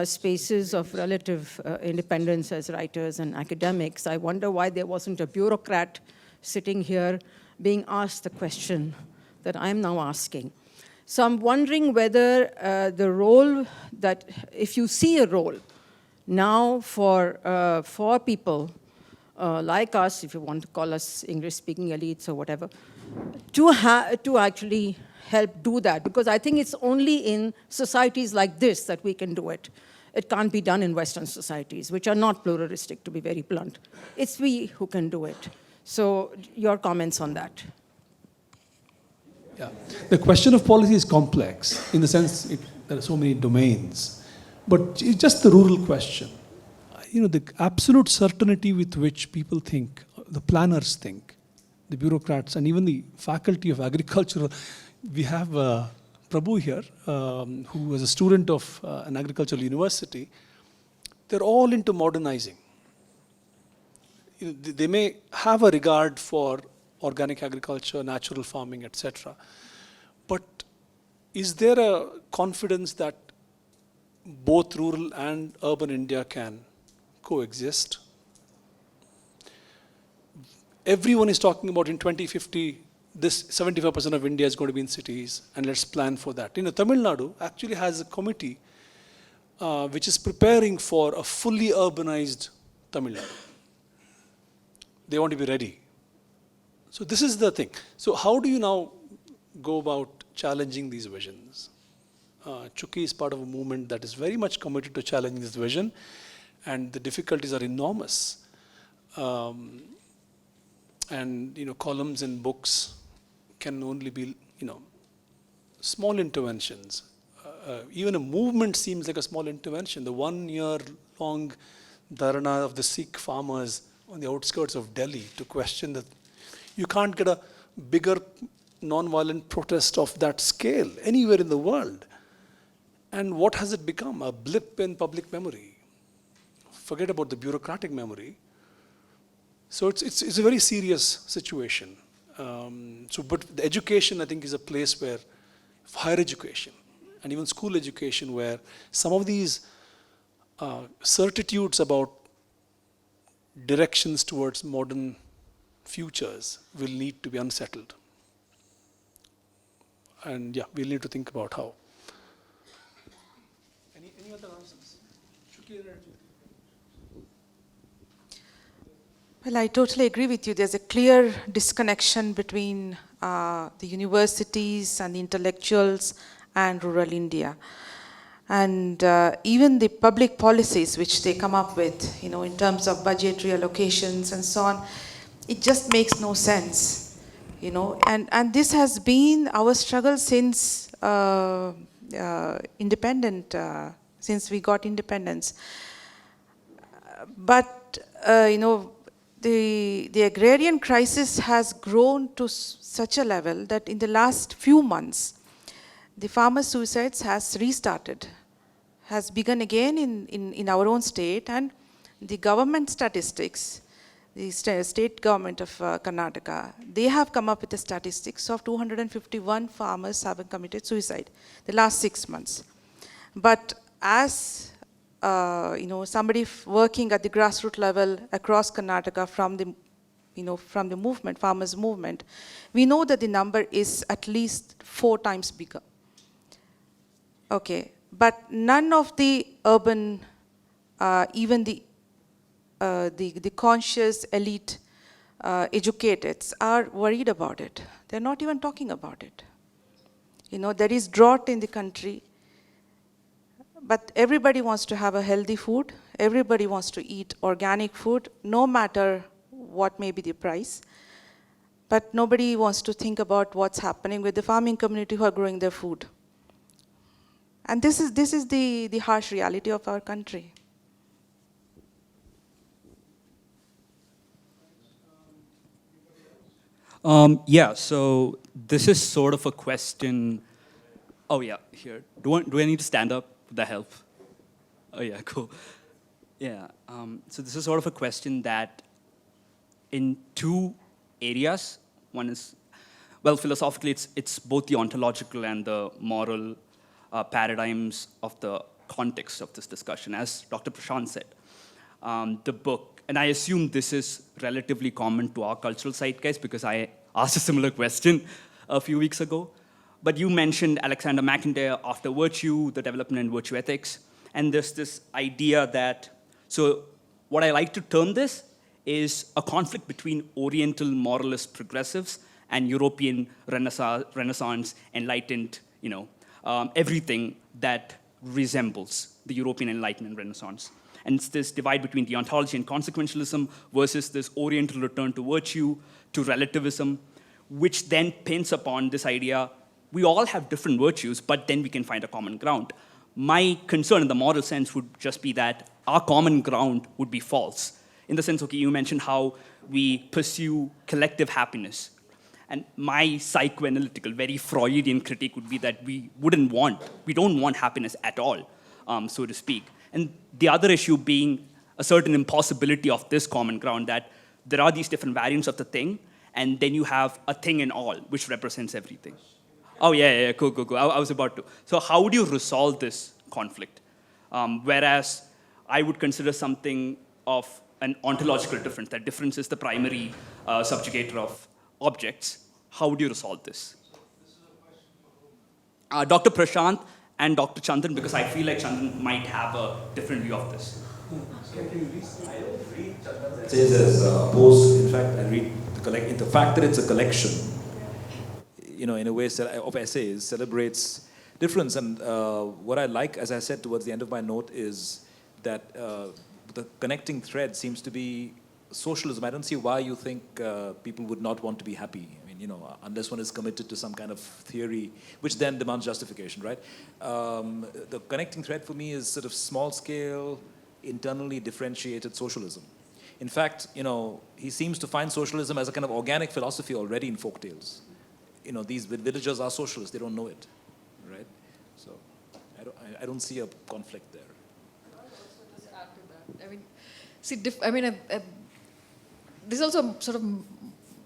Speaker 8: spaces of relative independence as writers and academics. I wonder why there wasn't a bureaucrat sitting here being asked the question that I'm now asking. So I'm wondering whether the role that, if you see a role now for people like us, if you want to call us English-speaking elites or whatever, to actually help do that, because I think it's only in societies like this that we can do it. It can't be done in Western societies, which are not pluralistic, to be very blunt. It's we who can do it. So your comments on that.
Speaker 2: Yeah. The question of policy is complex in the sense there are so many domains. But it's just the rural question. The absolute certainty with which people think, the planners think, the bureaucrats, and even the faculty of agriculture. We have Prabhu here, who was a student of an agricultural university. They're all into modernizing. They may have a regard for organic agriculture, natural farming, etc. But is there a confidence that both rural and urban India can coexist? Everyone is talking about in 2050, this 75% of India is going to be in cities, and let's plan for that. Tamil Nadu actually has a committee which is preparing for a fully urbanized Tamil Nadu. They want to be ready. So this is the thing. So how do you now go about challenging these visions? Chukki is part of a movement that is very much committed to challenging this vision, and the difficulties are enormous. And columns in books can only be small interventions. Even a movement seems like a small intervention. The 1-year-long dharana of the Sikh farmers on the outskirts of Delhi to question that you can't get a bigger non-violent protest of that scale anywhere in the world. And what has it become? A blip in public memory. Forget about the bureaucratic memory. So it's a very serious situation. But the education, I think, is a place where higher education and even school education, where some of these certitudes about directions towards modern futures will need to be unsettled. And yeah, we'll need to think about how. Any other answers?
Speaker 5: Well, I totally agree with you. There's a clear disconnection between the universities and the intellectuals and rural India. And even the public policies which they come up with, in terms of budgetary allocations and so on, it just makes no sense, And this has been our struggle since since we got independence. But, the agrarian crisis has grown to such a level that in the last few months, the farmer suicides has restarted, has begun again in our own state, and the government statistics, the state government of Karnataka, they have come up with the statistics of 251 farmers having committed suicide the last 6 months. But as somebody working at the grassroots level across Karnataka from the movement, farmers movement, we know that the number is at least 4 times bigger. Okay, but none of the urban, even the conscious elite educateds are worried about it. They're not even talking about it. There is drought in the country, but everybody wants to have a healthy food. Everybody wants to eat organic food, no matter what may be the price. But nobody wants to think about what's happening with the farming community who are growing their food. And this is the harsh reality of our country.
Speaker 9: Yeah, so this is sort of a question. Oh yeah, here. Do I need to stand up? Would that help? Oh yeah, cool. Yeah, so this is sort of a question that in 2 areas. One is, well, philosophically, it's both the ontological and the moral paradigms of the context of this discussion. As Dr. Prashant said, the book, and I assume this is relatively common to our cultural zeitgeist because I asked a similar question a few weeks ago. But you mentioned Alexander McIntyre after virtue, the development in virtue ethics, and there's this idea that, so what I like to term this is a conflict between Oriental moralist progressives and European Renaissance, enlightened, everything that resembles the European Enlightenment Renaissance. And it's this divide between the ontology and consequentialism versus this Oriental return to virtue, to relativism, which then pins upon this idea, we all have different virtues, but then we can find a common ground. My concern in the moral sense would just be that our common ground would be false. In the sense, okay, you mentioned how we pursue collective happiness. And my psychoanalytical, very Freudian critique would be that we don't want happiness at all, so to speak. And the other issue being a certain impossibility of this common ground, that there are these different variants of the thing, and then you have a thing in all, which represents everything. Oh, yeah, cool. I was about to. So how would you resolve this conflict? Whereas I would consider something of an ontological difference. That difference is the primary subjugator of objects. How would you resolve this? Dr. Prashant and Dr. Chandan, because I feel like Chandan might have a different view of this.
Speaker 4: I don't read Chandan's essays as opposed. In fact, I read the fact that it's a collection, in a way of essays, celebrates difference. And what I like, as I said towards the end of my note, is that the connecting thread seems to be socialism. I don't see why you think people would not want to be happy. I mean, unless one is committed to some kind of theory, which then demands justification, right? The connecting thread for me is sort of small-scale, internally differentiated socialism. In fact, he seems to find socialism as a kind of organic philosophy already in folktales. These villagers are socialists; they don't know it, right? So, I don't see a conflict there.
Speaker 6: Just add to that. I mean, see, this is also sort of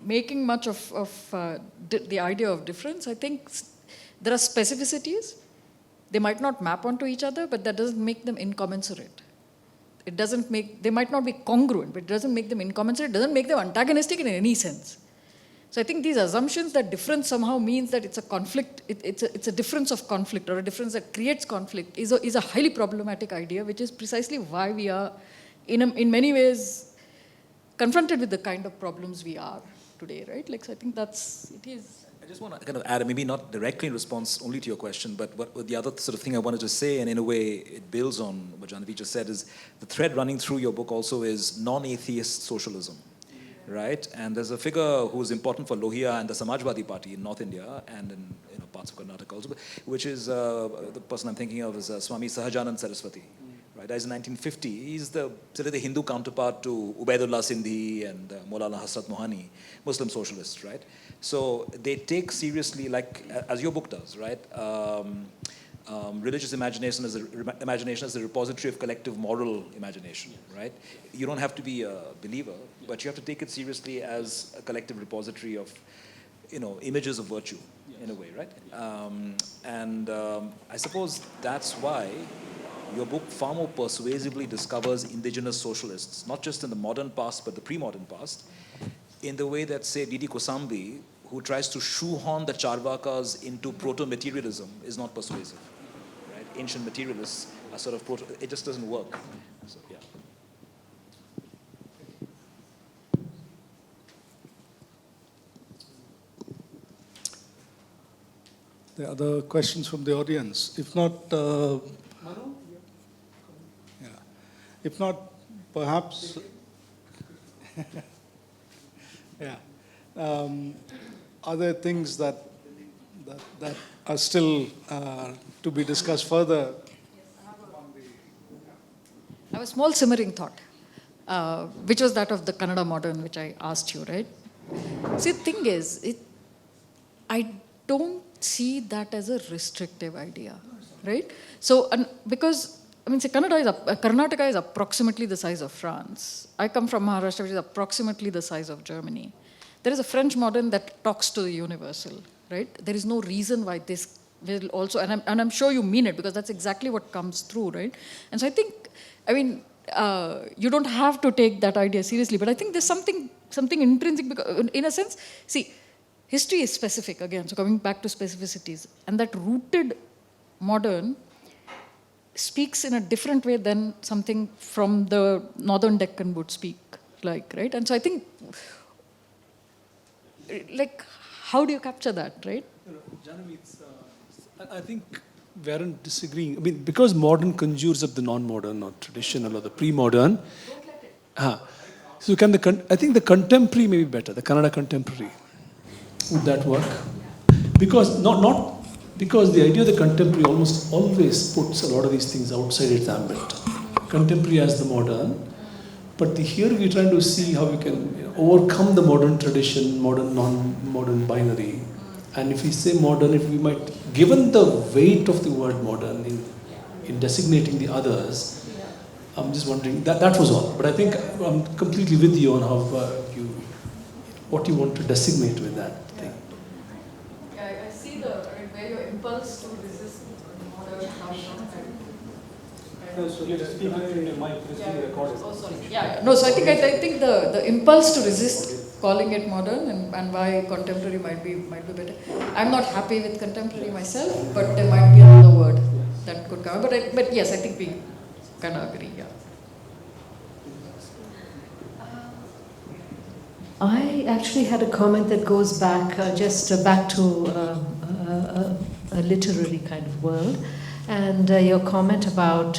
Speaker 6: making much of the idea of difference. I think there are specificities. They might not map onto each other, but that doesn't make them incommensurate. They might not be congruent, but it doesn't make them incommensurate. It doesn't make them antagonistic in any sense. So I think these assumptions that difference somehow means that it's a conflict, it's a difference of conflict or a difference that creates conflict is a highly problematic idea, which is precisely why we are, in many ways, confronted with the kind of problems we are today, right? So I think it is.
Speaker 4: I just want to kind of add, maybe not directly in response only to your question, but what the other sort of thing I wanted to say, and in a way it builds on what Janavi just said, is the thread running through your book also is non-atheist socialism, right? And there's a figure who's important for Lohia and the Samajwadi Party in North India and in parts of Karnataka also, which is the person I'm thinking of is Swami Sahajanand Saraswati. Right, as in 1950, he's the Hindu counterpart to Ubaidullah Sindhi and Maulana Hasrat Mohani, Muslim socialists, right? So they take seriously, like as your book does, right? religious imagination as a repository of collective moral imagination, right? You don't have to be a believer, but you have to take it seriously as a collective repository of, images of virtue, in a way, right? I suppose that's why your book far more persuasively discovers indigenous socialists, not just in the modern past, but the pre-modern past, in the way that, say, Didi Kosambi, who tries to shoehorn the Charvakas into proto-materialism, is not persuasive. Right? Ancient materialists are sort of it just doesn't work. So, yeah.
Speaker 1: The other questions from the audience? If not,
Speaker 2: Manu?
Speaker 1: yeah. If not, perhaps, yeah. Are there things that are still to be discussed further?
Speaker 6: I have a small simmering thought, which was that of the Kannada modern, which I asked you, right? See, the thing is, I don't see that as a restrictive idea, right? So, because, say Karnataka is approximately the size of France. I come from Maharashtra, which is approximately the size of Germany. There is a French modern that talks to the universal, right? There is no reason why this will also, and I'm sure you mean it, because that's exactly what comes through, right? And so I think, you don't have to take that idea seriously, but I think there's something intrinsic, because in a sense, see, history is specific again, so coming back to specificities, and that rooted modern speaks in a different way than something from the northern Deccan would speak like, right? And so I think, how do you capture that, right?
Speaker 2: Janavi, I think we aren't disagreeing. Because modern conjures up the non-modern or traditional or the pre-modern. So I think the contemporary may be better, the Kannada contemporary. Would that work? Because not because the idea of the contemporary almost always puts a lot of these things outside its ambit. Contemporary as the modern, but here we're trying to see how we can overcome the modern tradition, modern, non-modern binary. And if we say modern, if we might, given the weight of the word modern in designating the others, I'm just wondering, that was all. But I think I'm completely with you on how what you want to designate with that thing.
Speaker 6: Yeah, I see where your impulse to resist modern comes from.
Speaker 2: No, so you speak in your mic, it's being recorded.
Speaker 6: Oh, sorry. Yeah. No, so I think the impulse to resist calling it modern and why contemporary might be better. I'm not happy with contemporary myself, but there might be another word that could come. But yes, I think we kind of agree. Yeah.
Speaker 3: I actually had a comment that goes back, back to a literary kind of world. And your comment about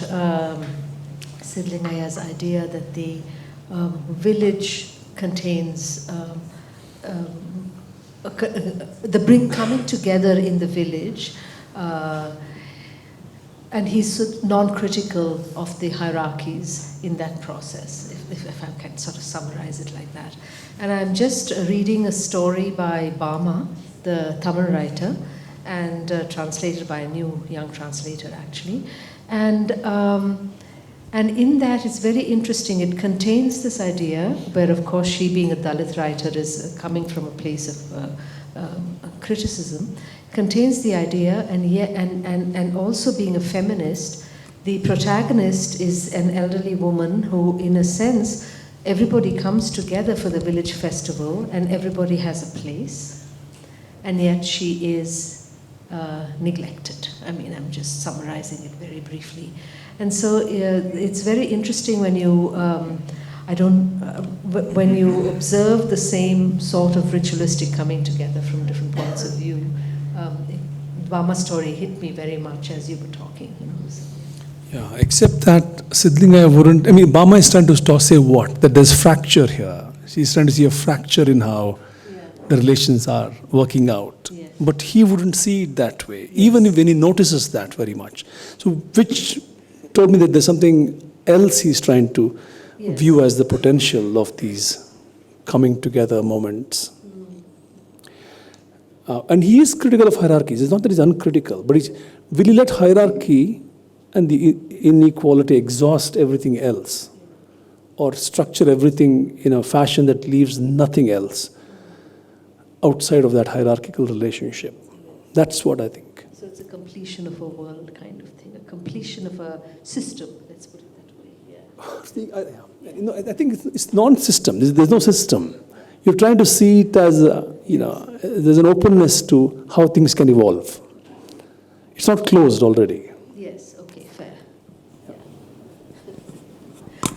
Speaker 3: Sidlingaya's idea that the village contains the coming together in the village, and he's non-critical of the hierarchies in that process, if I can sort of summarize it like that. And I'm just reading a story by Bama, the Tamil writer, and translated by a new young translator actually. And in that it's very interesting. It contains this idea where, of course, she being a Dalit writer is coming from a place of criticism, contains the idea, and also being a feminist, the protagonist is an elderly woman who, in a sense, everybody comes together for the village festival and everybody has a place, and yet she is neglected. I'm just summarizing it very briefly. And so it's very interesting when you, when you observe the same sort of ritualistic coming together from different points of view. Bama's story hit me very much as you were talking.
Speaker 2: Yeah, except that Sidlingaya wouldn't, Bama is trying to say what? That there's fracture here. She's trying to see a fracture in how the relations are working out.
Speaker 3: Yes.
Speaker 2: But he wouldn't see it that way, even when he notices that very much. So, which told me that there's something else he's trying to view as the potential of these coming together moments. And he is critical of hierarchies. It's not that he's uncritical, but will he let hierarchy and the inequality exhaust everything else? Or structure everything in a fashion that leaves nothing else outside of that hierarchical relationship? That's what I think.
Speaker 3: So it's a completion of a world kind of thing, a completion of a system, let's put it that way. Yeah.
Speaker 2: I think it's non-system. There's no system. You're trying to see it as, there's an openness to how things can evolve. It's not closed already.
Speaker 3: Yes, okay, fair. Yeah.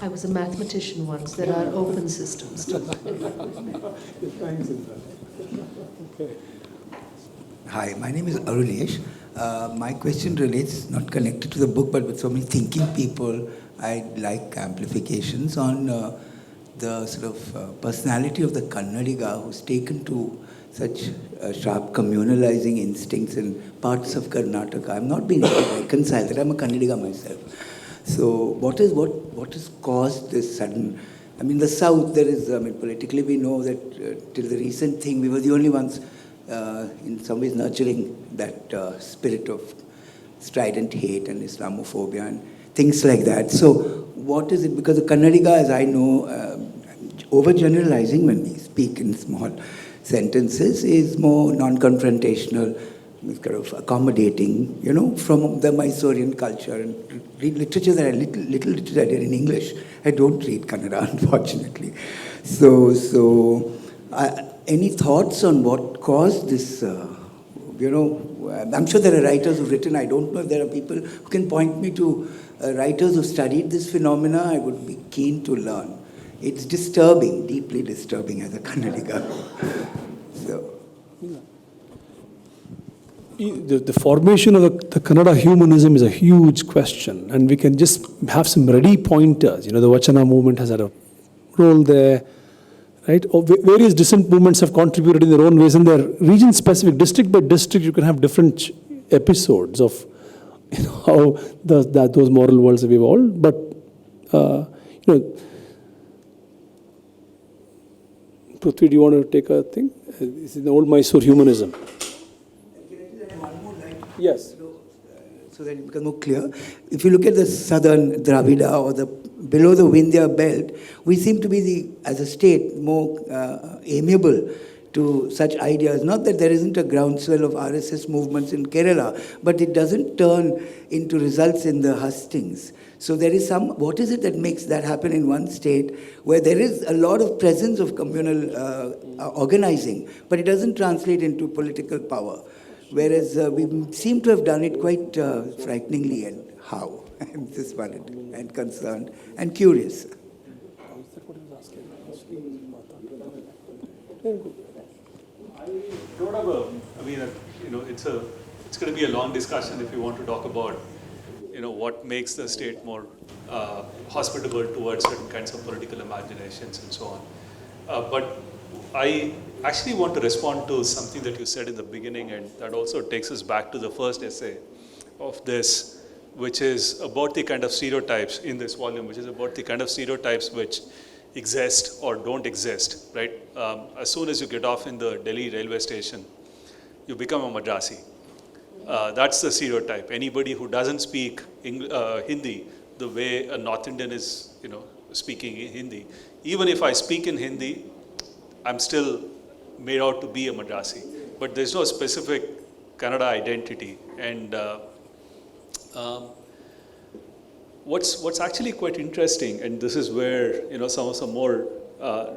Speaker 3: I was a mathematician once. There are open systems too.
Speaker 10: Hi, my name is Arunesh. My question relates, not connected to the book, but with so many thinking people, I'd like amplifications on the sort of personality of the Kannadiga who's taken to such sharp communalizing instincts in parts of Karnataka. I've not been able to reconcile that. I'm a Kannadiga myself. So what has caused this sudden... I mean, the South, there is, politically we know that till the recent thing, we were the only ones in some ways nurturing that spirit of strident hate and Islamophobia and things like that. So what is it? Because the Kannadiga, as I know, overgeneralizing when we speak in small sentences, is more non-confrontational, kind of accommodating, from the Mysorean culture and read literature that little literature I did in English. I don't read Kannada, unfortunately. So any thoughts on what caused this? I'm sure there are writers who've written. I don't know if there are people who can point me to writers who've studied this phenomena. I would be keen to learn. It's disturbing, deeply disturbing as a Kannadiga. So.
Speaker 2: The formation of the Kannada humanism is a huge question, and we can just have some ready pointers. The Vachana movement has had a role there, right? Various dissent movements have contributed in their own ways, and they're region-specific. District by district, you can have different episodes of how those moral worlds have evolved. But Prithvi, do you want to take a thing? This is the old Mysore humanism. Yes.
Speaker 10: So that it becomes more clear. If you look at the southern Dravida or below the Vindhya belt, we seem to be, as a state, more amiable to such ideas. Not that there isn't a groundswell of RSS movements in Kerala, but it doesn't turn into results in the hustings. So there is what is it that makes that happen in one state where there is a lot of presence of communal organizing, but it doesn't translate into political power? Whereas we seem to have done it quite frighteningly. And how? I'm just worried and concerned and curious.
Speaker 7: It's going to be a long discussion if you want to talk about, what makes the state more hospitable towards certain kinds of political imaginations and so on. But I actually want to respond to something that you said in the beginning, and that also takes us back to the first essay of this, which is about the kind of stereotypes in this volume, which is about the kind of stereotypes which exist or don't exist, right? As soon as you get off in the Delhi railway station, you become a Madrasi. That's the stereotype. Anybody who doesn't speak Hindi the way a North Indian is, speaking Hindi, even if I speak in Hindi, I'm still made out to be a Madrasi, but there's no specific Kannada identity. And what's actually quite interesting, and this is where some more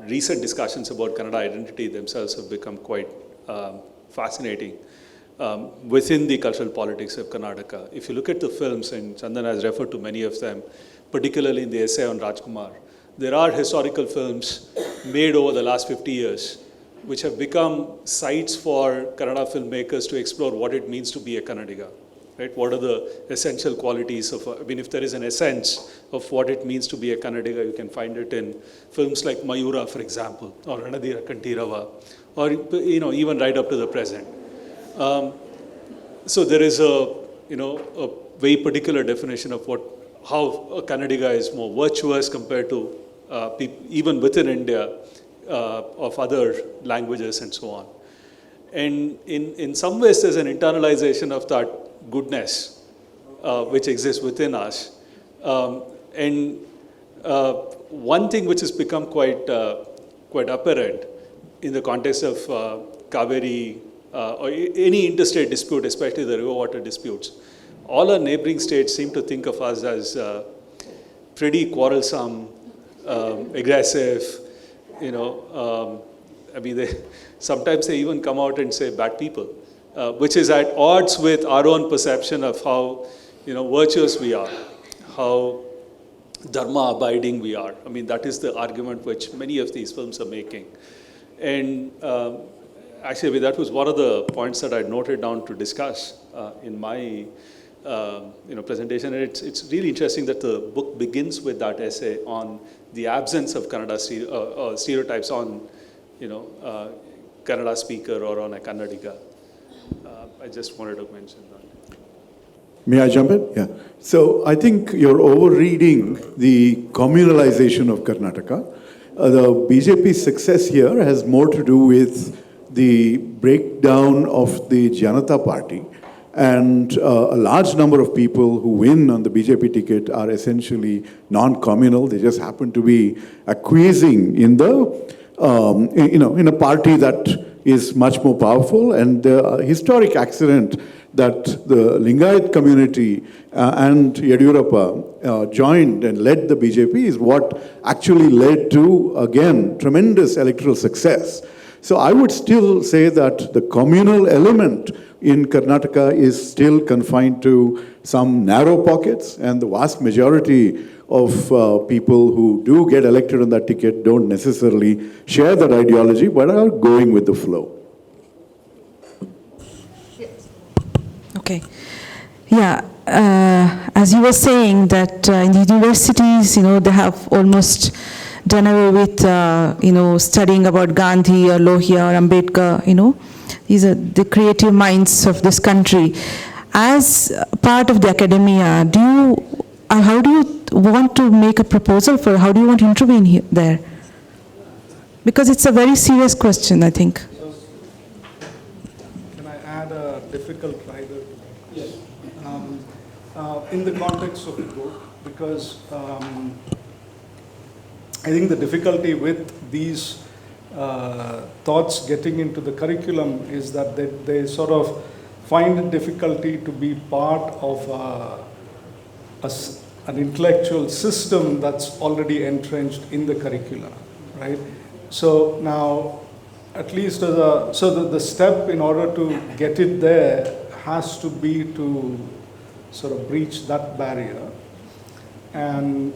Speaker 7: recent discussions about Kannada identity themselves have become quite fascinating within the cultural politics of Karnataka. If you look at the films, and Chandan has referred to many of them, particularly in the essay on Rajkumar, there are historical films made over the last 50 years which have become sites for Kannada filmmakers to explore what it means to be a Kannadiga, right? What are the essential qualities of, if there is an essence of what it means to be a Kannadiga, you can find it in films like Mayura, for example, or Ranadira Kantirava, or, even right up to the present. So there is a very particular definition of how a Kannadiga is more virtuous compared to people, even within India, of other languages and so on. And in some ways, there's an internalization of that goodness which exists within us. And one thing which has become quite apparent in the context of Kaveri or any interstate dispute, especially the river water disputes, all our neighboring states seem to think of us as pretty quarrelsome, aggressive, I mean, sometimes they even come out and say bad people, which is at odds with our own perception of how, virtuous we are, how dharma abiding we are. I mean, that is the argument which many of these films are making. And actually, that was one of the points that I noted down to discuss in my presentation. And it's really interesting that the book begins with that essay on the absence of Kannada stereotypes on, Kannada speaker or on a Kannadiga. I just wanted to mention that.
Speaker 11: May I jump in? Yeah. So I think you're over-reading the communalization of Karnataka. The BJP's success here has more to do with the breakdown of the Janata Party. And a large number of people who win on the BJP ticket are essentially non-communal. They just happen to be acquiescing in the, in a party that is much more powerful. And the historic accident that the Lingayat community and Yediyurappa joined and led the BJP is what actually led to, again, tremendous electoral success. So I would still say that the communal element in Karnataka is still confined to some narrow pockets, and the vast majority of people who do get elected on that ticket don't necessarily share that ideology, but are going with the flow.
Speaker 12: Okay. Yeah. As you were saying that in the universities, they have almost done away with, studying about Gandhi or Lohia or Ambedkar, These are the creative minds of this country. As part of the academia, how do you want to make a proposal for, how do you want to intervene there? Because it's a very serious question, I think.
Speaker 1: Can I add a difficult rider to that? Yes. In the context of the book, because I think the difficulty with these thoughts getting into the curriculum is that they sort of find it difficulty to be part of an intellectual system that's already entrenched in the curricula, right? So now, at least the step in order to get it there has to be to sort of breach that barrier. And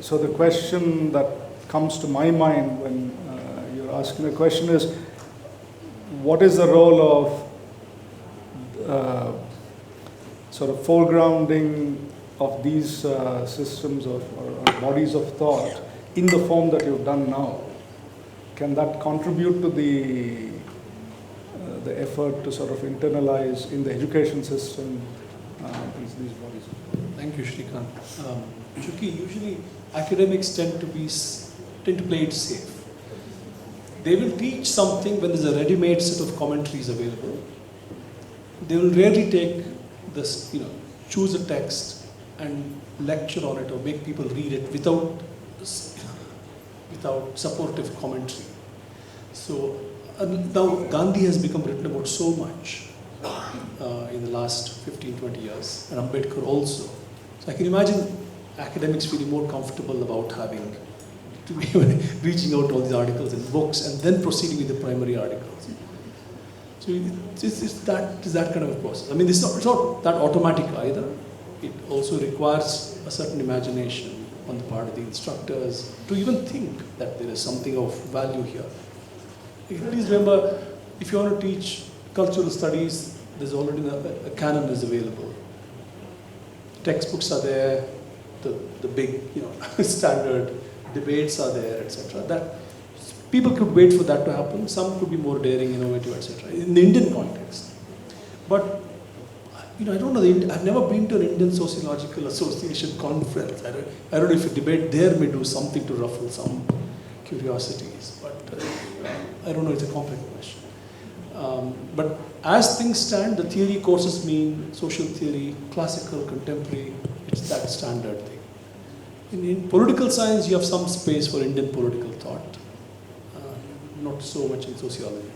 Speaker 1: so the question that comes to my mind when you're asking the question is, what is the role of sort of foregrounding of these systems or bodies of thought in the form that you've done now? Can that contribute to the effort to sort of internalize in the education system these bodies?
Speaker 13: Thank you, Shrikant. Shuki, usually academics tend to play it safe. They will teach something when there's a ready-made set of commentaries available. They will rarely take this, choose a text and lecture on it or make people read it without supportive commentary. So now Gandhi has become written about so much in the last 15, 20 years, and Ambedkar also. So I can imagine academics feeling more comfortable about reaching out all these articles and books and then proceeding with the primary articles. So it's that kind of a process. I mean, it's not that automatic either. It also requires a certain imagination on the part of the instructors to even think that there is something of value here. Please remember, if you want to teach cultural studies, there's already a canon is available. Textbooks are there, the big standard debates are there, etc. That people could wait for that to happen. Some could be more daring, innovative, etc. In the Indian context, but I don't know. I've never been to an Indian Sociological Association conference. I don't know if a debate there may do something to ruffle some curiosities, but I don't know. It's a complex question. But as things stand, the theory courses mean social theory, classical, contemporary, it's that standard thing. In political science, you have some space for Indian political thought, not so much in sociology.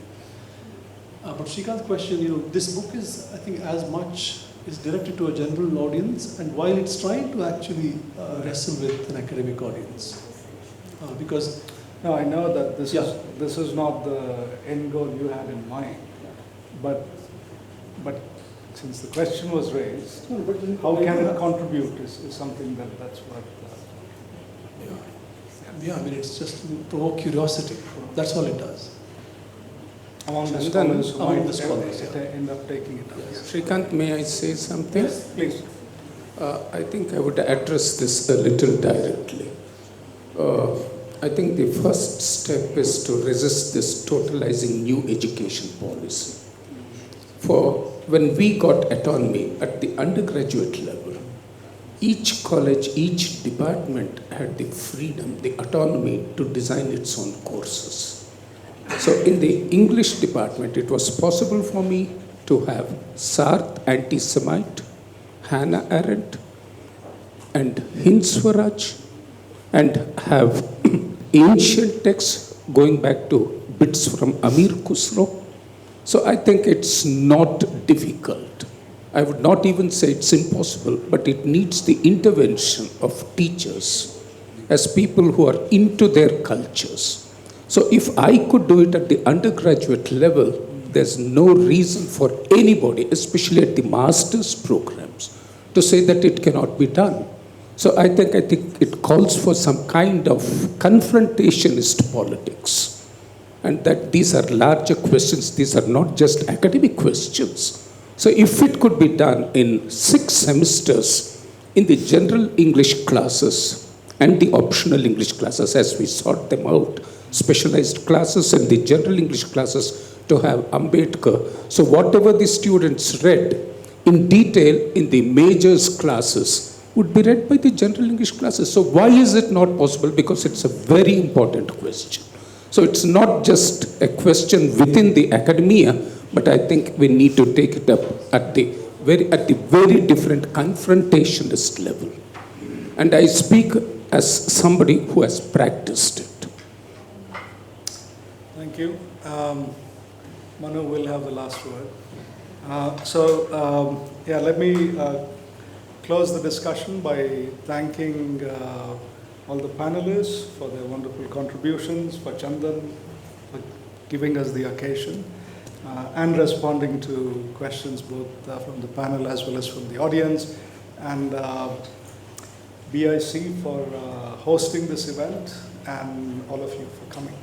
Speaker 13: But Srikanth's question, this book is, I think, as much is directed to a general audience, and while it's trying to actually wrestle with an academic audience. Because
Speaker 1: no, I know that this is not the end goal you had in mind, but since the question was raised, how can it contribute is something that's what.
Speaker 13: Yeah, I mean, it's just to provoke curiosity. That's all it does.
Speaker 1: Among the
Speaker 13: Chandan,
Speaker 1: scholars,
Speaker 13: among the scholars,
Speaker 1: end up taking it up.
Speaker 14: Yes. Srikanth, may I say something?
Speaker 1: Yes, please.
Speaker 14: I think I would address this a little directly. I think the first step is to resist this totalizing new education policy. For when we got autonomy at the undergraduate level, each college, each department had the freedom, the autonomy to design its own courses. So in the English department, it was possible for me to have Sartre, anti-Semite, Hannah Arendt, and Hind Swaraj, and have ancient texts going back to bits from Amir Khusro. So I think it's not difficult. I would not even say it's impossible, but it needs the intervention of teachers as people who are into their cultures. So if I could do it at the undergraduate level, there's no reason for anybody, especially at the master's programs, to say that it cannot be done. So I think it calls for some kind of confrontationist politics, and that these are larger questions. These are not just academic questions. So if it could be done in 6 semesters in the general English classes and the optional English classes, as we sort them out, specialized classes and the general English classes, to have Ambedkar. So whatever the students read in detail in the majors classes would be read by the general English classes. So why is it not possible? Because it's a very important question. So it's not just a question within the academia, but I think we need to take it up at the very different confrontationist level. And I speak as somebody who has practiced it.
Speaker 1: Thank you. Manu will have the last word. Let me close the discussion by thanking all the panelists for their wonderful contributions, for Chandan for giving us the occasion, and responding to questions both from the panel as well as from the audience, and BIC for hosting this event, and all of you for coming.